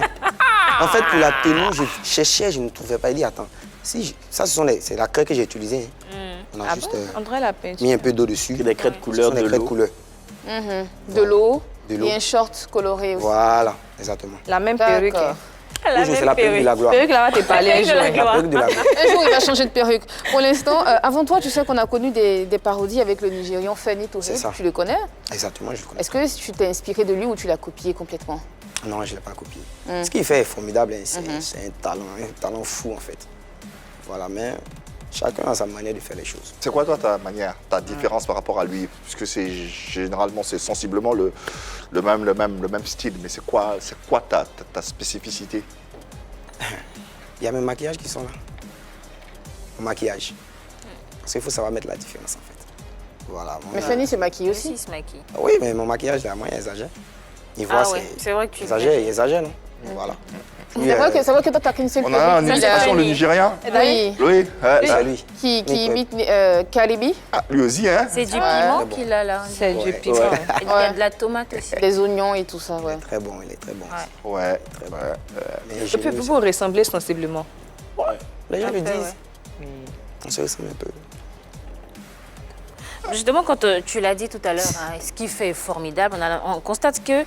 En fait, pour la tenue, je cherchais, je ne trouvais pas. Il dit, attends, ça, c'est la craie que j'ai utilisée. On a juste André la peinture. mis un peu d'eau dessus. Des craies de couleur, de l'eau. De l'eau De l'eau. et un short coloré aussi. Voilà, exactement. La même perruque. D'accord. Toujours, c'est la perruque de la gloire. Perruque là-bas, t'es parlé un jour. La perruque de la gloire. Un jour, il va changer de perruque. Pour l'instant, avant toi, tu sais qu'on a connu des parodies avec le Nigérian Fanny Touré. C'est ça. Tu le connais? Exactement, je le connais. Est-ce que tu t'es inspiré de lui ou tu l'as copié complètement? Non, je ne l'ai pas copié. Ce qu'il fait est formidable, hein. C'est un talent fou en fait. Voilà, mais chacun a sa manière de faire les choses. C'est quoi toi ta manière, ta différence par rapport à lui? Puisque c'est généralement, c'est sensiblement le même style, mais c'est quoi ta spécificité? Il y a mes maquillages qui sont là. Mon maquillage. Parce qu'il faut savoir mettre la différence en fait. Voilà. Mais Fanny se maquille aussi. Il se maquille. Oui, mais mon maquillage, là, moi, il exagère. Il voit, c'est vrai que tu il exagère, non? Voilà. C'est vrai que toi, tu n'as qu'une seule On a un illustration, le Nigérien. Oui. Oui, c'est lui. Qui imite Kalibi. Ah, lui aussi, hein? C'est du piment qu'il a là. C'est du piment. Il y a de la tomate aussi. Des oignons et tout ça, ouais. Très bon, il est très bon. Ouais. Très bon. Vous vous ressemblez sensiblement. Les gens le disent. On se ressemble un peu. Justement, quand tu l'as dit tout à l'heure, hein, ce qui fait formidable, on constate que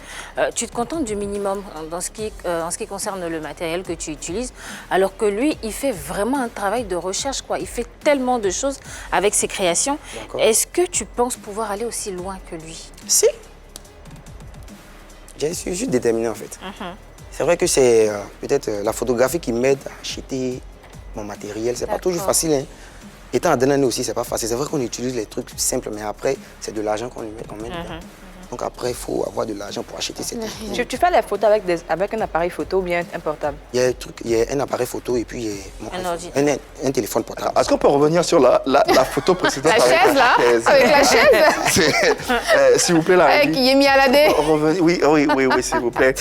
tu te contentes du minimum en ce qui concerne le matériel que tu utilises, alors que lui, il fait vraiment un travail de recherche, quoi. Il fait tellement de choses avec ses créations. Est-ce que tu penses pouvoir aller aussi loin que lui? Si. Je suis juste déterminé, en fait. C'est vrai que c'est peut-être la photographie qui m'aide à acheter mon matériel. C'est pas toujours facile, hein. Étant à Denani aussi, c'est pas facile. C'est vrai qu'on utilise les trucs simples, mais après, c'est de l'argent qu'on met dedans. Donc après, il faut avoir de l'argent pour acheter ces trucs. Tu fais les photos avec un appareil photo ou bien un portable? Il y a un appareil photo et puis un téléphone portable. Est-ce qu'on peut revenir sur la photo précédente? La chaise, là? Avec la chaise? S'il vous plaît, là. Avec Yemi Alade. Oui, s'il vous plaît.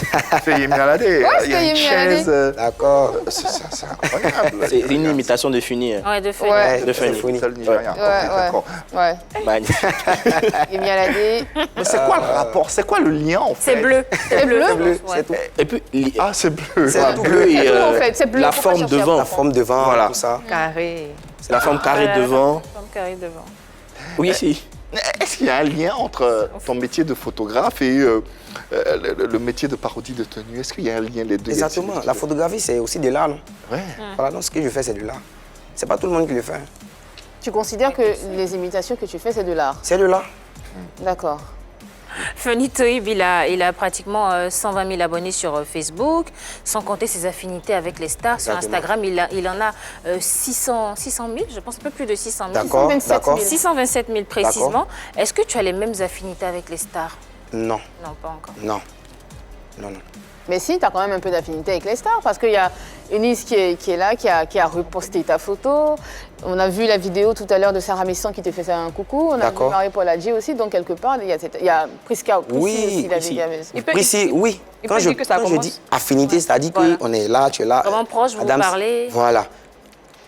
C'est Yemi Alade. Il y a une chaise. D'accord. C'est incroyable. C'est une imitation de Funny. Ouais, de Fanny. Ouais. De Fanny. C'est le Nigérien. D'accord. Ouais. Magnifique. Yemi Alade. Mais c'est quoi le rapport? C'est quoi le lien, en fait? C'est bleu. C'est bleu. C'est tout. Et puis, Ah, c'est bleu. C'est tout bleu et en fait, c'est bleu. la Faut pas forme chercher devant. La forme devant, Voilà. tout ça. Carré. C'est la forme carrée devant. Comme carré devant. Oui, si. Est-ce qu'il y a un lien entre ton métier de photographe et le métier de parodie de tenue? Est-ce qu'il y a un lien, les deux? Exactement. La photographie, c'est aussi de l'art, non? Ouais. Voilà, donc ce que je fais, c'est de l'art. C'est pas tout le monde qui le fait. Tu considères que les imitations que tu fais, c'est de l'art? C'est de l'art. D'accord. Fanny Toïb, il a pratiquement 120 000 abonnés sur Facebook, sans compter ses affinités avec les stars. Sur Instagram, il en a 600 000, je pense un peu plus de 600 000. D'accord, d'accord. 627 000 précisément. Est-ce que tu as les mêmes affinités avec les stars? Non. Non, pas encore. Non. Non, non. Mais si, tu as quand même un peu d'affinité avec les stars, parce qu'il y a Eunice qui est là, qui a reposté ta photo. On a vu la vidéo tout à l'heure de Sarah Messan qui te fait un coucou. On a vu Marie-Paul Adji aussi, donc quelque part, il y a Priska aussi, la Prisci, oui. Quand je dis affinité, c'est-à-dire qu'on est là, tu es là. Comment proche vous parlez? Voilà.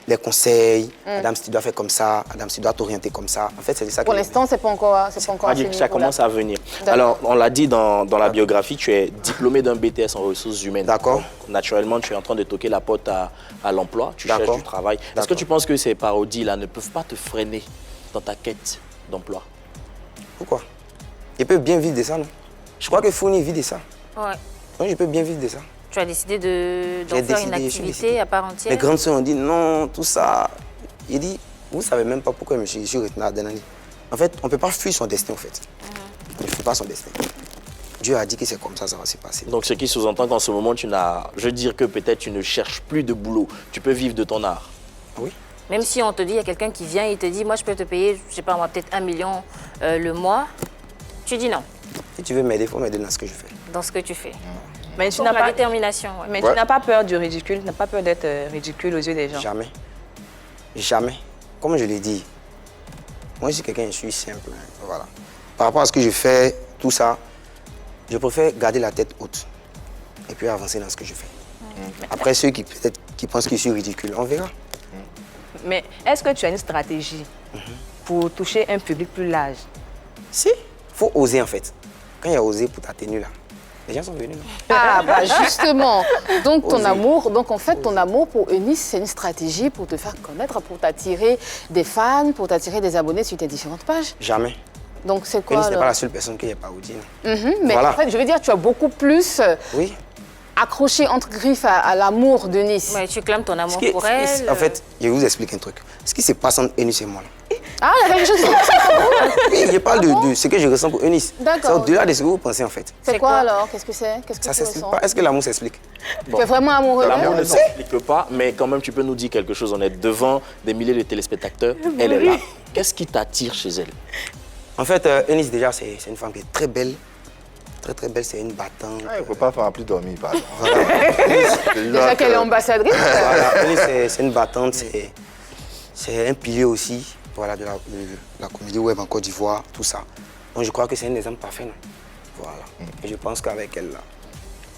Les conseils, Adam, si tu dois faire comme ça, Adam, si tu dois t'orienter comme ça. En fait, c'est ça. Pour l'instant, c'est pas encore ça commence à venir. Alors, on l'a dit dans la biographie, tu es diplômé d'un BTS en ressources humaines. D'accord. Naturellement, tu es en train de toquer la porte à l'emploi, tu cherches du travail. Est-ce que tu penses que ces parodies-là ne peuvent pas te freiner dans ta quête d'emploi? Pourquoi? Ils peuvent bien vivre de ça, non? Je crois que Founi vit de ça. Ouais. Donc, je peux bien vivre de ça. Tu as décidé d'en faire une activité à part entière? Les grandes sœurs ont dit non, tout ça. Il dit, vous ne savez même pas pourquoi je suis retenu à Denani. En fait, on ne peut pas fuir son destin, en fait. On ne fuit pas son destin. Dieu a dit que c'est comme ça, ça va se passer. Donc, ce qui sous-entend qu'en ce moment, je veux dire que peut-être tu ne cherches plus de boulot. Tu peux vivre de ton art. Oui. Même si on te dit, il y a quelqu'un qui vient et te dit, moi, je peux te payer, je sais pas, moi, peut-être 1 million le mois. Tu dis non. Si tu veux m'aider, il faut m'aider dans ce que je fais. Dans ce que tu fais. Mais tu n'as pas détermination. Ouais. Mais tu n'as pas peur du ridicule, tu n'as pas peur d'être ridicule aux yeux des gens. Jamais. Jamais. Comme je l'ai dit, moi je suis quelqu'un, je suis simple. Voilà. Par rapport à ce que je fais, tout ça, je préfère garder la tête haute et puis avancer dans ce que je fais. Après, ceux qui pensent que je suis ridicule, on verra. Mais est-ce que tu as une stratégie pour toucher un public plus large? Si. Il faut oser en fait. Quand il y a osé pour ta tenue là, Les gens sont venus. Non? Ah, bah justement. Donc, ton amour, donc en fait, ton amour pour Eunice, c'est une stratégie pour te faire connaître, pour t'attirer des fans, pour t'attirer des abonnés sur tes différentes pages. Jamais. Donc, c'est quoi Eunice n'est pas la seule personne qui est parodie. Mais voilà. en fait, je veux dire, tu as beaucoup plus oui. accroché entre griffes à l'amour de Nice. Mais tu clames ton amour pour elle. En fait, je vous explique un truc. Ce qui se passe entre Eunice et moi, là. Ah, il y a quelque chose qui Oui, je parle de ce que je ressens pour Eunice. D'accord. C'est au-delà de ce que vous pensez, en fait. C'est quoi alors? Qu'est-ce que c'est? Qu'est-ce que ça tu s'explique ressens? pas. Est-ce que l'amour s'explique? Tu es vraiment amoureux d'elle? L'amour ne s'explique pas, mais quand même, tu peux nous dire quelque chose. On est devant des milliers de téléspectateurs. Elle est là. Qu'est-ce qui t'attire chez elle? En fait, Eunice, déjà, c'est une femme qui est très belle. Très, très belle. C'est une battante. Il ne faut pas faire plus dormir, pardon. Voilà. Déjà qu'elle est ambassadrice. Voilà. Eunice, c'est une battante. C'est un pilier aussi. Voilà, de la comédie web en Côte d'Ivoire, tout ça. Donc je crois que c'est un exemple parfait. Non? Voilà. Et je pense qu'avec elle, là...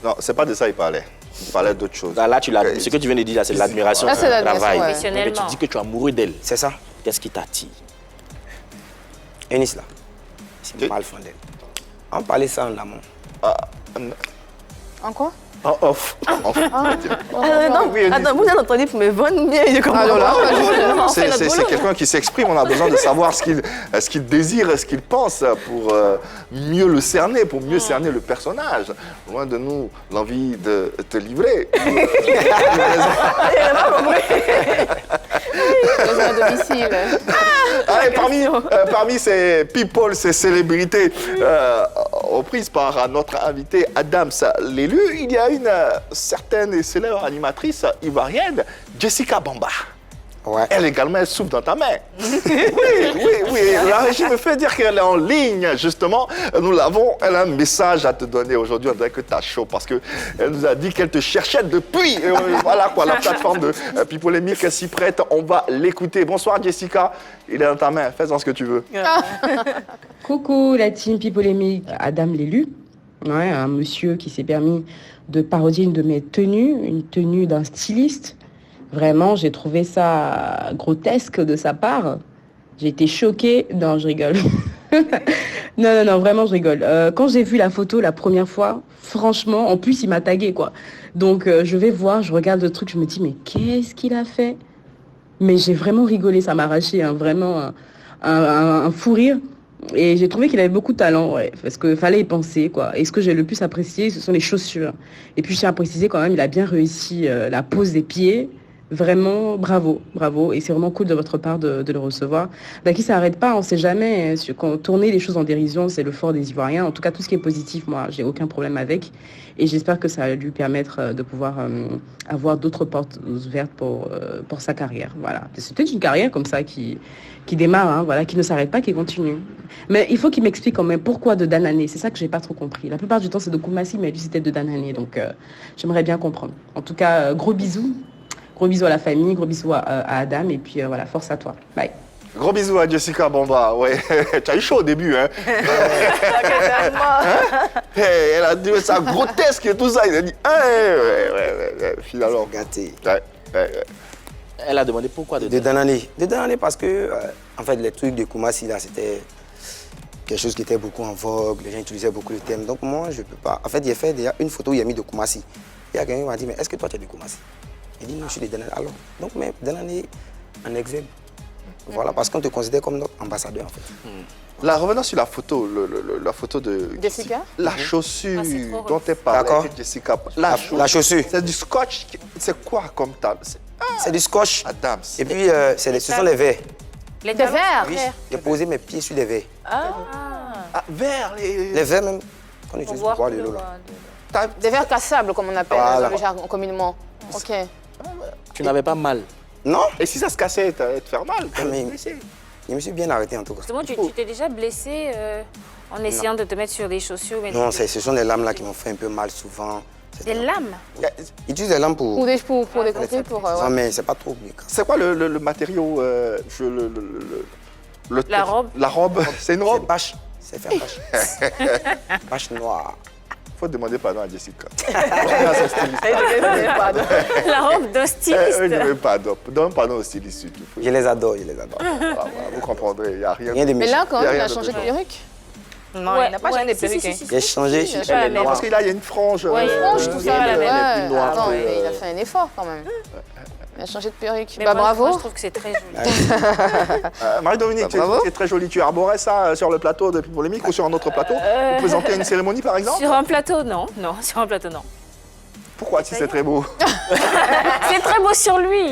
Non, c'est pas de ça il parlait. Il parlait d'autre chose. Là, ce que tu viens de dire, c'est l'admiration. Là, c'est l'admiration, ouais. Mais tu dis que tu es amoureux d'elle. C'est ça. Qu'est-ce qui t'attire? Eunice, là, c'est mal fondé. On parlait ça en amont. En quoi? En off. Non, attends, vous avez entendu pour me vendre bien, je comprends. Alors là, pas. c'est quelqu'un qui s'exprime, on a besoin de savoir ce qu'il désire, ce qu'il pense pour mieux le cerner, pour mieux cerner le personnage. Loin de nous, l'envie de te livrer. À domicile. Allez, parmi ces people, ces célébrités reprises par notre invité Adams l'élu, il y a une certaine et célèbre animatrice ivoirienne, Jessica Bamba. Ouais. Elle également, elle souffle dans ta main. Oui. La régie me fait dire qu'elle est en ligne, justement. Nous l'avons. Elle a un message à te donner aujourd'hui. On dirait que tu as chaud parce qu'elle nous a dit qu'elle te cherchait depuis. Voilà quoi, la plateforme de Pipolémique s'y prête. On va l'écouter. Bonsoir Jessica. Il est dans ta main. Fais-en ce que tu veux. Coucou la team Pipolémique. Adam l'élu. Ouais, un monsieur qui s'est permis de parodier une de mes tenues, une tenue d'un styliste. Vraiment, j'ai trouvé ça grotesque de sa part. J'ai été choquée. Non, je rigole. non, vraiment, je rigole. Quand j'ai vu la photo la première fois, franchement, en plus, il m'a tagué, quoi. Donc, je vais voir, je regarde le truc, je me dis, mais qu'est-ce qu'il a fait? Mais j'ai vraiment rigolé, ça m'a arraché, hein, vraiment un fou rire. Et j'ai trouvé qu'il avait beaucoup de talent, ouais, parce qu'il fallait y penser, quoi. Et ce que j'ai le plus apprécié, ce sont les chaussures. Et puis, je tiens à préciser quand même, il a bien réussi la pose des pieds. Vraiment, bravo. Et c'est vraiment cool de votre part de le recevoir. Qui ça n'arrête pas, on ne sait jamais. Quand tourner les choses en dérision, c'est le fort des Ivoiriens. En tout cas, tout ce qui est positif, moi, j'ai aucun problème avec. Et j'espère que ça va lui permettre de pouvoir avoir d'autres portes ouvertes pour sa carrière. Voilà. C'est peut-être une carrière comme ça qui démarre, hein, voilà, qui ne s'arrête pas, qui continue. Mais il faut qu'il m'explique quand même pourquoi de Danané. C'est ça que j'ai pas trop compris. La plupart du temps, c'est de Koumassi, mais lui, c'était de Danané. Donc, j'aimerais bien comprendre. En tout cas, gros bisous. Gros bisous à la famille, gros bisous à Adam, et puis voilà, force à toi. Bye. Gros bisous à Jessica Bamba, ouais. Tu as eu chaud au début, hein? Elle a dit ça grotesque et tout ça. Il a dit, finalement. Gâté. Elle a demandé pourquoi de Danané. De Danané parce que, en fait, les trucs de Koumassi, là, c'était quelque chose qui était beaucoup en vogue. Les gens utilisaient beaucoup le thème. Donc moi, je peux pas. En fait, j'ai fait déjà une photo où il y a mis de Koumassi. Il y a quelqu'un qui m'a dit, mais est-ce que toi, tu es de Koumassi? Il dit non, je suis de Danané. Alors, donc, mais Danané en exergue. Voilà, parce qu'on te considère comme notre ambassadeur, en fait. Là, revenons sur la photo, la photo de Jessica. La chaussure dont tu parles, Jessica. La chaussure. C'est du scotch. C'est quoi comme table? C'est du scotch. Adams. Et puis, ce sont les verres. Les verres? Oui, j'ai posé mes pieds sur des verres. Verres. Les verres même, qu'on utilise pour boire de l'eau, là. Des verres cassables, comme on appelle dans le jargon communément. Ok. Tu n'avais pas mal? Non. Et si ça se cassait, tu allais te faire mal. Je me suis bien arrêté en tout cas. Justement, tu t'es déjà blessé en essayant de te mettre sur des chaussures? Non, ce sont des lames là qui m'ont fait un peu mal souvent. Des lames? Ils utilisent des lames pour des côtés, Non, mais c'est pas trop. C'est quoi le matériau La robe? La robe, c'est une robe? C'est bâche. C'est fait bâche. Bâche noire. Il faut demander pardon à Jessica. La robe de styliste. Donne pardon au styliste. Je les adore. Voilà, vous comprendrez, il n'y a rien. Mais là, quand même, il a changé de perruque. Non, il n'a pas jamais de perruque. Il a changé. Parce qu'il a une frange. Ouais, une frange, tout ça. Elle est plus noire. Attends, il a fait un effort quand même. Il a changé de perruque. Mais bah, moi, bravo. Moi, je trouve que c'est très joli. Marie-Dominique, c'est très joli. Tu arborais ça sur le plateau de Polémique ou sur un autre plateau pour présenter une cérémonie, par exemple? Sur un plateau, non. Non, sur un plateau, non. Pourquoi, si c'est très beau? C'est très beau sur lui.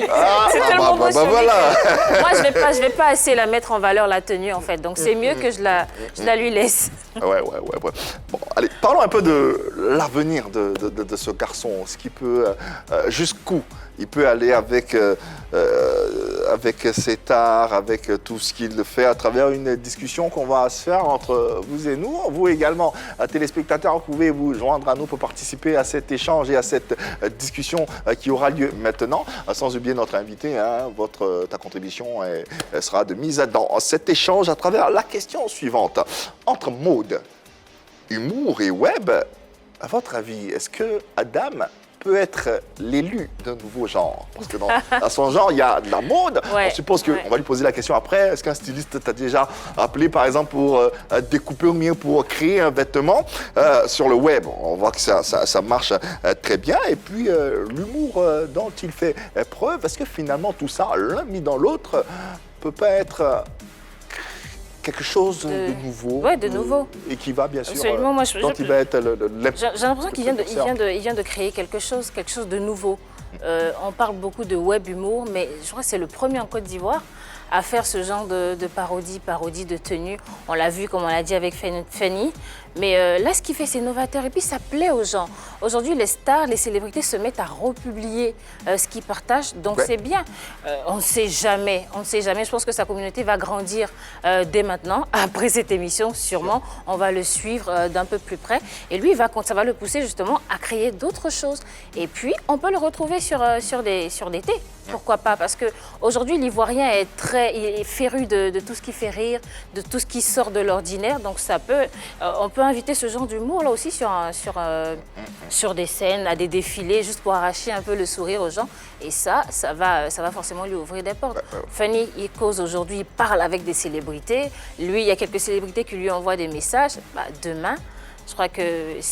C'est tellement beau sur lui. Moi, je vais pas assez la mettre en valeur, la tenue, en fait. Donc, c'est mieux que je la lui laisse. Ouais. Bon, allez, parlons un peu de l'avenir de ce garçon. Ce qui peut, jusqu'où il peut aller avec cet art, avec tout ce qu'il fait à travers une discussion qu'on va se faire entre vous et nous. Vous également, téléspectateurs, vous pouvez vous joindre à nous pour participer à cet échange et à cette discussion qui aura lieu maintenant. Sans oublier notre invité, hein, ta contribution sera de mise dans cet échange à travers la question suivante. Entre mode, humour et web, à votre avis, est-ce que Adam peut être l'élu d'un nouveau genre? Parce que dans son genre, il y a de la mode. Ouais, on suppose qu'on va lui poser la question après. Est-ce qu'un styliste t'a déjà appelé, par exemple, pour découper ou bien pour créer un vêtement sur le web? On voit que ça marche très bien. Et puis, l'humour dont il fait preuve, est-ce que finalement, tout ça, l'un mis dans l'autre, peut pas être quelque chose de nouveau. Oui, de nouveau. Et qui va, bien sûr, absolument. Moi, dont il va être j'ai l'impression qu'il vient de créer quelque chose de nouveau. On parle beaucoup de web humour, mais je crois que c'est le premier en Côte d'Ivoire à faire ce genre de parodie de tenue. On l'a vu, comme on l'a dit avec Fanny. Mais là, ce qu'il fait, c'est novateur. Et puis, ça plaît aux gens. Aujourd'hui, les stars, les célébrités se mettent à republier ce qu'ils partagent. Donc, c'est bien. On ne sait jamais. On ne sait jamais. Je pense que sa communauté va grandir dès maintenant. Après cette émission, sûrement, on va le suivre d'un peu plus près. Et lui, ça va le pousser justement à créer d'autres choses. Et puis, on peut le retrouver sur des thés. Pourquoi pas? Parce qu'aujourd'hui, l'Ivoirien il est féru de tout ce qui fait rire, de tout ce qui sort de l'ordinaire. Donc, on peut inviter ce genre d'humour là aussi sur des scènes, à des défilés, juste pour arracher un peu le sourire aux gens. Et ça va forcément lui ouvrir des portes. Fanny, il cause aujourd'hui, il parle avec des célébrités. Lui, il y a quelques célébrités qui lui envoient des messages. Demain, je crois que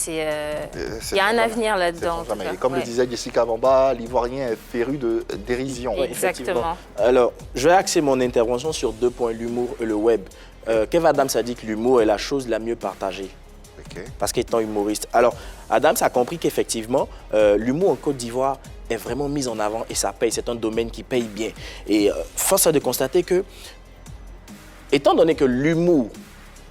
il y a un avenir là-dedans. Comme le disait Jessica Vamba, l'Ivoirien est féru de dérision. Exactement. Alors, je vais axer mon intervention sur 2 points, l'humour et le web. Kev Adams a dit que l'humour est la chose la mieux partagée. Parce qu'étant humoriste. Alors, Adams a compris qu'effectivement, l'humour en Côte d'Ivoire est vraiment mis en avant et ça paye. C'est un domaine qui paye bien. Et force est de constater que, étant donné que l'humour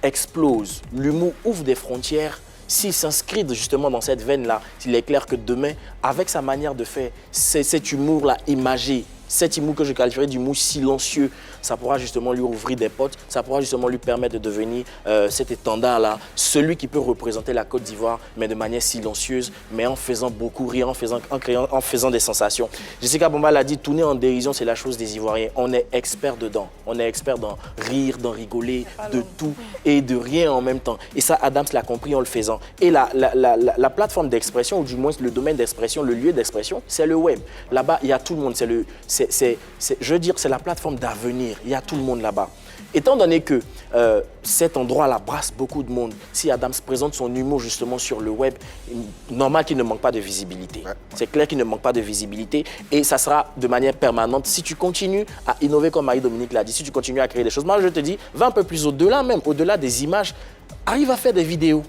explose, l'humour ouvre des frontières, s'il s'inscrit justement dans cette veine-là, il est clair que demain, avec sa manière de faire, cet humour-là imagé, cet humour que je qualifierais d'humour silencieux, ça pourra justement lui ouvrir des portes, ça pourra justement lui permettre de devenir cet étendard-là, celui qui peut représenter la Côte d'Ivoire, mais de manière silencieuse, mais en faisant beaucoup rire, en faisant des sensations. Jessica Vamba l'a dit, tourner en dérision, c'est la chose des Ivoiriens. On est expert dedans. On est expert dans rire, dans rigoler, de tout et de rien en même temps. Et ça, Adams l'a compris en le faisant. Et la plateforme d'expression, ou du moins le domaine d'expression, le lieu d'expression, c'est le web. Là-bas, il y a tout le monde. Je veux dire, c'est la plateforme d'avenir. Il y a tout le monde là-bas. Étant donné que cet endroit-là brasse beaucoup de monde, si Adams présente son humour justement sur le web, normal qu'il ne manque pas de visibilité. C'est clair qu'il ne manque pas de visibilité et ça sera de manière permanente. Si tu continues à innover comme Marie-Dominique l'a dit, si tu continues à créer des choses, moi je te dis, va un peu plus au-delà même, au-delà des images, arrive à faire des vidéos.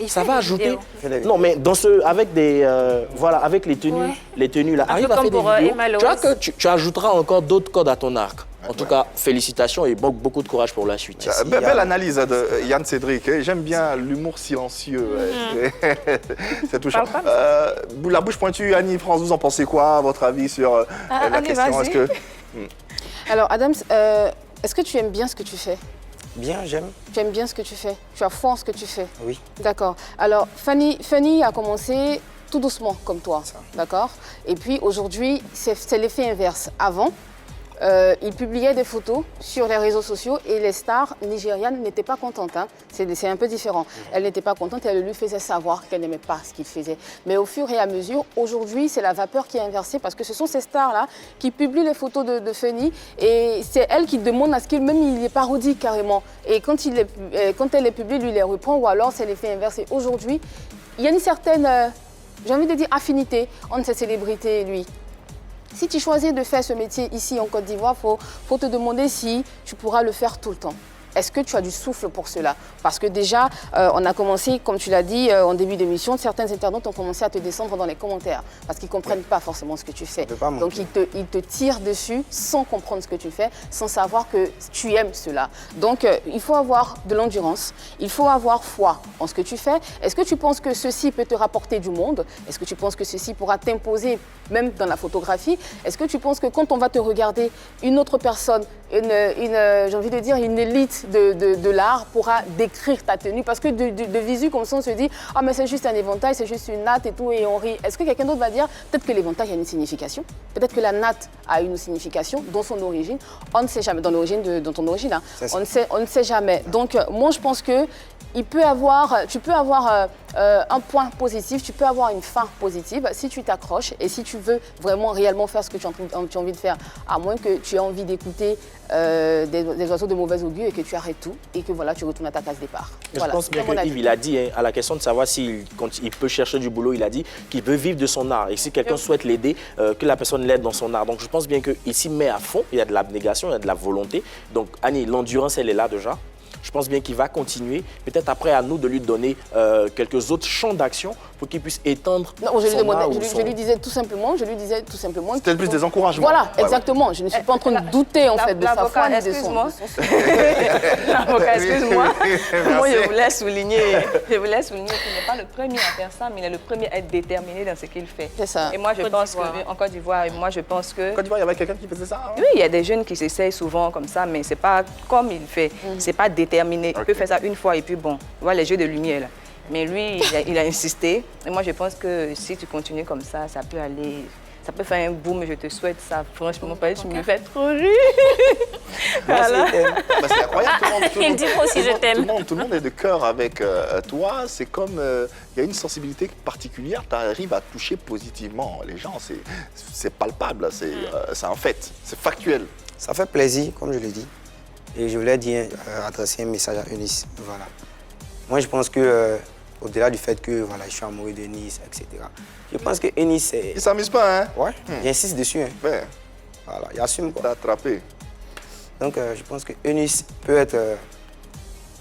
Ça va ajouter. Non, mais avec les tenues là, arrive à faire des vidéos. Tu vois que tu ajouteras encore d'autres cordes à ton arc. En tout cas, félicitations et beaucoup de courage pour la suite. Belle analyse de Yann Cédric. J'aime bien l'humour silencieux. C'est touchant. La bouche pointue, Annie, France, vous en pensez quoi, à votre avis sur la question? Alors, Adams, est-ce que tu aimes bien ce que tu fais? Bien, j'aime. Tu aimes bien ce que tu fais? Tu as foi en ce que tu fais? Oui. D'accord. Alors, Fanny a commencé tout doucement, comme toi. D'accord. Et puis, aujourd'hui, c'est l'effet inverse. Avant, il publiait des photos sur les réseaux sociaux et les stars nigérianes n'étaient pas contentes. Hein. C'est un peu différent. Elles n'étaient pas contentes et elles lui faisaient savoir qu'elles n'aimaient pas ce qu'il faisait. Mais au fur et à mesure, aujourd'hui, c'est la vapeur qui est inversée parce que ce sont ces stars-là qui publient les photos de Feni et c'est elles qui demandent à ce qu'il même il les parodie carrément. Et quand elle les publie, lui les reprend ou alors c'est l'effet inversé. Aujourd'hui, il y a une certaine, j'ai envie de dire, affinité entre ces célébrités et lui. Si tu choisis de faire ce métier ici en Côte d'Ivoire, faut te demander si tu pourras le faire tout le temps. Est-ce que tu as du souffle pour cela? Parce que déjà, on a commencé, comme tu l'as dit en début d'émission, certains internautes ont commencé à te descendre dans les commentaires parce qu'ils ne comprennent pas forcément ce que tu fais. Donc ils te tirent dessus sans comprendre ce que tu fais, sans savoir que tu aimes cela. Donc il faut avoir de l'endurance, il faut avoir foi en ce que tu fais. Est-ce que tu penses que ceci peut te rapporter du monde? Est-ce que tu penses que ceci pourra t'imposer même dans la photographie? Est-ce que tu penses que quand on va te regarder, une autre personne, j'ai envie de dire une élite de l'art pourra décrire ta tenue? Parce que de visu comme ça, on se dit « Ah mais c'est juste un éventail, c'est juste une natte et tout » et on rit. Est-ce que quelqu'un d'autre va dire peut-être que l'éventail a une signification? Peut-être que la natte a une signification dans son origine. On ne sait jamais, dans ton origine. Hein. On ne sait jamais. Donc moi je pense que tu peux avoir un point positif, tu peux avoir une fin positive si tu t'accroches et si tu veux vraiment réellement faire ce que tu as envie de faire, à moins que tu aies envie d'écouter des oiseaux de mauvais augure et que tu arrêtes tout et que voilà, tu retournes à ta case départ. Voilà, je pense bien que Yves, il a dit, hein, à la question de savoir s'il peut chercher du boulot, il a dit qu'il veut vivre de son art et si quelqu'un souhaite l'aider, que la personne l'aide dans son art. Donc je pense bien qu'il s'y met à fond, il y a de l'abnégation, il y a de la volonté. Donc Annie, l'endurance, elle est là déjà. Je pense bien qu'il va continuer. Peut-être après, à nous de lui donner quelques autres champs d'action pour qu'il puisse étendre je lui disais tout simplement. C'était plus des encouragements. Voilà, exactement. Je ne suis pas en train de douter en fait de sa foi ni de son... L'avocat, excuse-moi. Moi, je voulais souligner qu'il n'est pas le premier à faire ça, mais il est le premier à être déterminé dans ce qu'il fait. C'est ça. Et moi, je pense qu'en Côte d'Ivoire, En Côte d'Ivoire, il y avait quelqu'un qui faisait ça? Hein? Oui, il y a des jeunes qui s'essayent souvent comme ça, mais ce n'est pas comme il fait. C'est pas déterminé. Il peut faire ça une fois et puis bon, voilà les jeux de lumière là. Mais lui, il a insisté. Et moi, je pense que si tu continues comme ça peut aller, ça peut faire un boom. Je te souhaite ça. Franchement, tu me fais trop rire. Voilà. C'est incroyable. Il dit moi aussi je t'aime. Tout le monde est de cœur avec toi. C'est comme il y a une sensibilité particulière. Tu arrives à toucher positivement les gens. C'est palpable. C'est un fait. C'est factuel. Ça fait plaisir, comme je l'ai dit. Et je voulais adresser un message à Eunice. Voilà. Moi, je pense que, au-delà du fait que voilà, je suis amoureux d'Eunice, etc., je pense que Eunice est... Il ne s'amuse pas, hein? Ouais, j'insiste dessus. Hein. Ouais. Voilà, il assume quoi. T'as attrapé. Donc, je pense que Eunice peut être,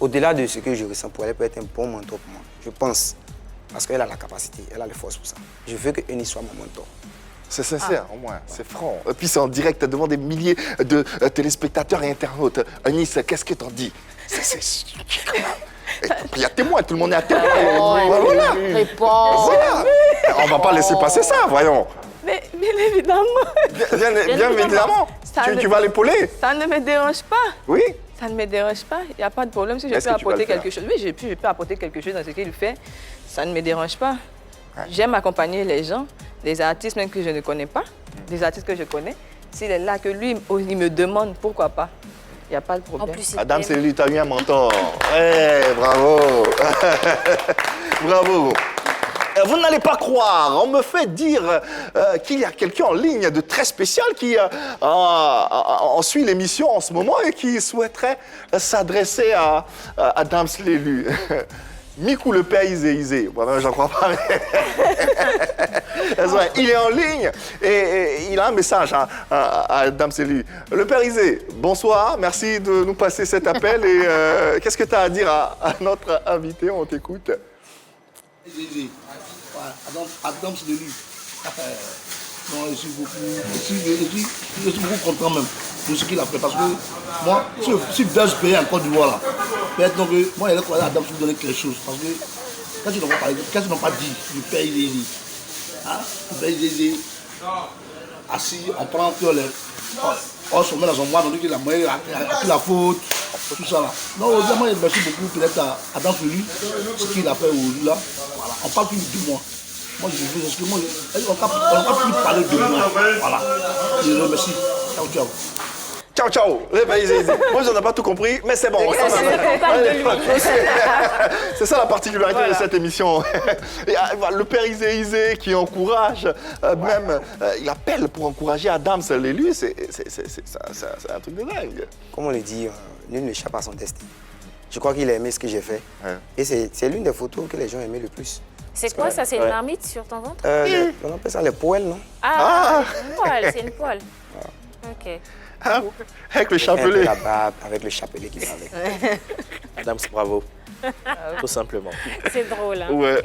au-delà de ce que je ressens pour elle, peut être un bon mentor pour moi. Je pense. Parce qu'elle a la capacité, elle a les forces pour ça. Je veux que Eunice soit mon mentor. C'est sincère, au moins, c'est franc. Et puis c'est en direct devant des milliers de téléspectateurs et internautes. Eunice, qu'est-ce que t'en dis? Il y a témoin, tout le monde est à témoin. Voilà. On va pas laisser passer ça, voyons. Mais évidemment. Bien évidemment. Tu vas l'épauler. Ça ne me dérange pas. Oui. Ça ne me dérange pas. Il n'y a pas de problème. Si je peux apporter quelque chose. Oui, je peux apporter quelque chose dans ce qu'il fait. Ça ne me dérange pas. Ouais. J'aime accompagner les gens, des artistes même que je ne connais pas, des artistes que je connais. S'il est là, que lui, il me demande, pourquoi pas. Il n'y a pas de problème. En plus, Adam, c'est lui, tu as eu un mentor. Hey, bravo. Bravo. Vous n'allez pas croire, on me fait dire qu'il y a quelqu'un en ligne de très spécial qui en suit l'émission en ce moment et qui souhaiterait s'adresser à Adams l'élu. Mikou le père Izé. Voilà, j'en crois pas. Il est en ligne et il a un message à Adams l'élu. Le père Izé, bonsoir, merci de nous passer cet appel. Et qu'est-ce que tu as à dire à notre invité? On t'écoute. Adams l'élu. Non, je suis beaucoup content même de ce qu'il a fait. Parce que moi, si Buzz payait en Côte d'Ivoire, là, peut-être que moi, il a croisé Adams pour donner quelque chose. Parce que quand ils n'ont pas dit du père Izé, hein, le père Izé, assis, on prend que les. On se met dans son mois, on dit qu'il a pris la faute, tout ça là. Donc, évidemment, merci beaucoup peut-être à Adams l'élu, ce qu'il a fait aujourd'hui là. Voilà. On parle plus de moi. Moi, je veux parce que moi, on n'a pas pu parler de moi. Voilà. Je le remercie. Ciao, ciao. Ciao, ciao. Moi, je n'ai pas tout compris, mais c'est bon. C'est ça la particularité de cette émission. Le père Izé qui encourage, même, il appelle pour encourager Adams l'élu, c'est un truc de dingue. Comme on le dit, nul ne échappe à son destin. Je crois qu'il a aimé ce que j'ai fait. Et c'est l'une des photos que les gens aimaient le plus. C'est quoi ça? C'est une marmite sur ton ventre? On appelle ça les poêles, non? Une poêle, c'est une poêle. Ok. Avec le chapelet. La barbe, avec le chapelet qui va avec. Adams, bravo. Tout simplement. C'est drôle, hein? Ouais,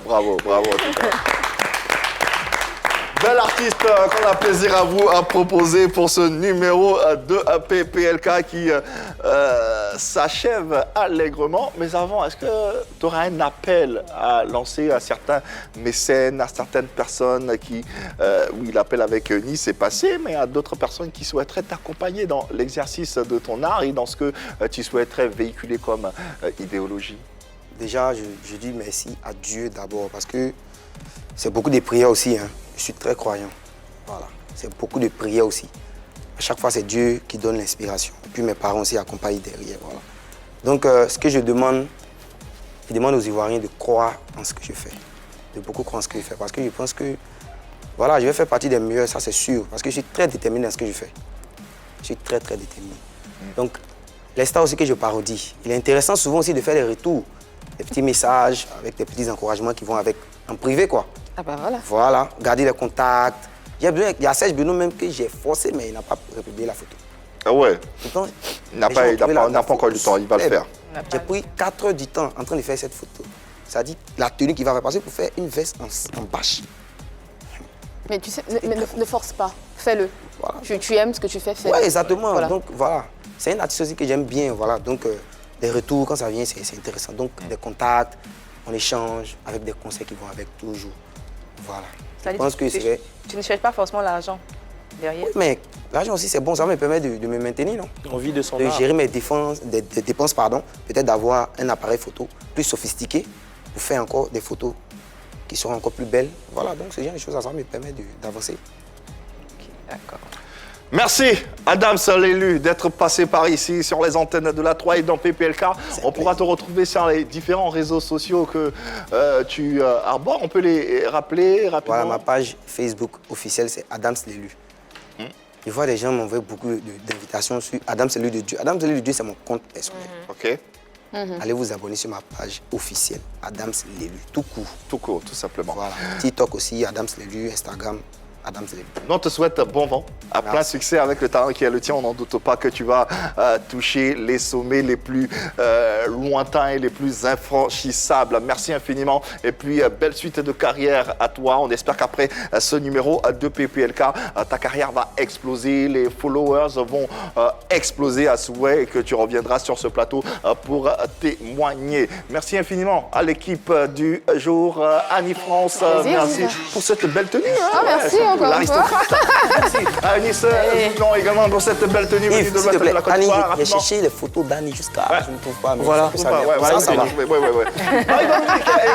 bravo. En tout cas. Bel artiste qu'on a plaisir à vous proposer pour ce numéro de PPLK qui s'achève allègrement. Mais avant, est-ce que tu auras un appel à lancer à certains mécènes, à certaines personnes qui, oui, l'appel avec Nice est passé, mais à d'autres personnes qui souhaiteraient t'accompagner dans l'exercice de ton art et dans ce que tu souhaiterais véhiculer comme idéologie? Déjà, je dis merci à Dieu d'abord parce que c'est beaucoup de prières aussi. Hein. Je suis très croyant. Voilà. C'est beaucoup de prières aussi. À chaque fois, c'est Dieu qui donne l'inspiration. Et puis mes parents aussi accompagnent derrière. Voilà. Donc, ce que je demande aux Ivoiriens de croire en ce que je fais. De beaucoup croire en ce que je fais. Parce que je pense que, voilà, je vais faire partie des meilleurs, ça c'est sûr. Parce que je suis très déterminé dans ce que je fais. Je suis très, très déterminé. Donc, les stars aussi que je parodie, il est intéressant souvent aussi de faire des retours. Des petits messages avec des petits encouragements qui vont avec en privé, quoi. Ah ben voilà. Voilà, garder les contacts. Il y a Serge Benoît même que j'ai forcé, mais il n'a pas republié la photo. Ah ouais. Pourtant, il n'a pas encore eu le temps, il va le faire. J'ai pris 4 heures du temps en train de faire cette photo. Ça dit la tenue qu'il va faire, parce que pour faire une veste en bâche. Mais tu sais, ne force pas, fais-le. Voilà. Tu aimes ce que tu fais, fais-le. Oui, exactement. Voilà. Donc voilà, c'est une artiste aussi que j'aime bien. Voilà. Donc les retours, quand ça vient, c'est intéressant. Donc des contacts, on échange avec des conseils qui vont avec toujours. Voilà. Je pense que c'est... Tu ne cherches pas forcément l'argent derrière. Oui, mais l'argent aussi, c'est bon. Ça me permet de me maintenir, non? On vit de son de art. gérer mes dépenses, peut-être d'avoir un appareil photo plus sophistiqué pour faire encore des photos qui seront encore plus belles. Voilà, donc ce genre de choses, ça me permet d'avancer. Ok, d'accord. Merci Adams l'élu d'être passé par ici sur les antennes de la 3 et dans PPLK. On pourra te retrouver sur les différents réseaux sociaux que tu arbores. On peut les rappeler rapidement. Voilà, ma page Facebook officielle, c'est Adams l'élu. Je vois des gens m'envoyer beaucoup d'invitations sur Adams l'élu de Dieu. Adams l'élu de Dieu, c'est mon compte personnel. Ok. Allez vous abonner sur ma page officielle, Adams l'élu, tout court. Tout court, tout simplement. Voilà. TikTok aussi, Adams l'élu, Instagram. Adams l'élu. On te souhaite bon vent, plein succès avec le talent qui est le tien. On n'en doute pas que tu vas toucher les sommets les plus lointains et les plus infranchissables. Merci infiniment et puis belle suite de carrière à toi. On espère qu'après ce numéro de PPLK, ta carrière va exploser, les followers vont exploser à souhait et que tu reviendras sur ce plateau pour témoigner. Merci infiniment à l'équipe du jour, Annie France. Merci pour cette belle tenue. Ah, merci. L'aristocrate. Merci à Nice également pour cette belle tenue venue de l'ouest de la Côte d'Ivoire. J'ai cherché les photos d'Annie jusqu'à... Je ne trouve pas. Mais voilà, ça va.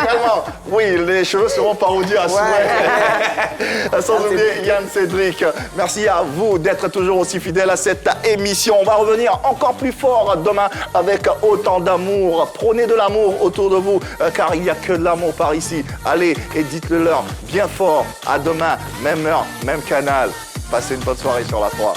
Également, oui, les cheveux seront parodiés à souhait. Sans oublier Yann Cédric. Merci à vous d'être toujours aussi fidèles à cette émission. On va revenir encore plus fort demain avec autant d'amour. Prenez de l'amour autour de vous, car il n'y a que de l'amour par ici. Allez et dites-le leur bien fort. À demain, même heure, même canal. Passez une bonne soirée sur la 3.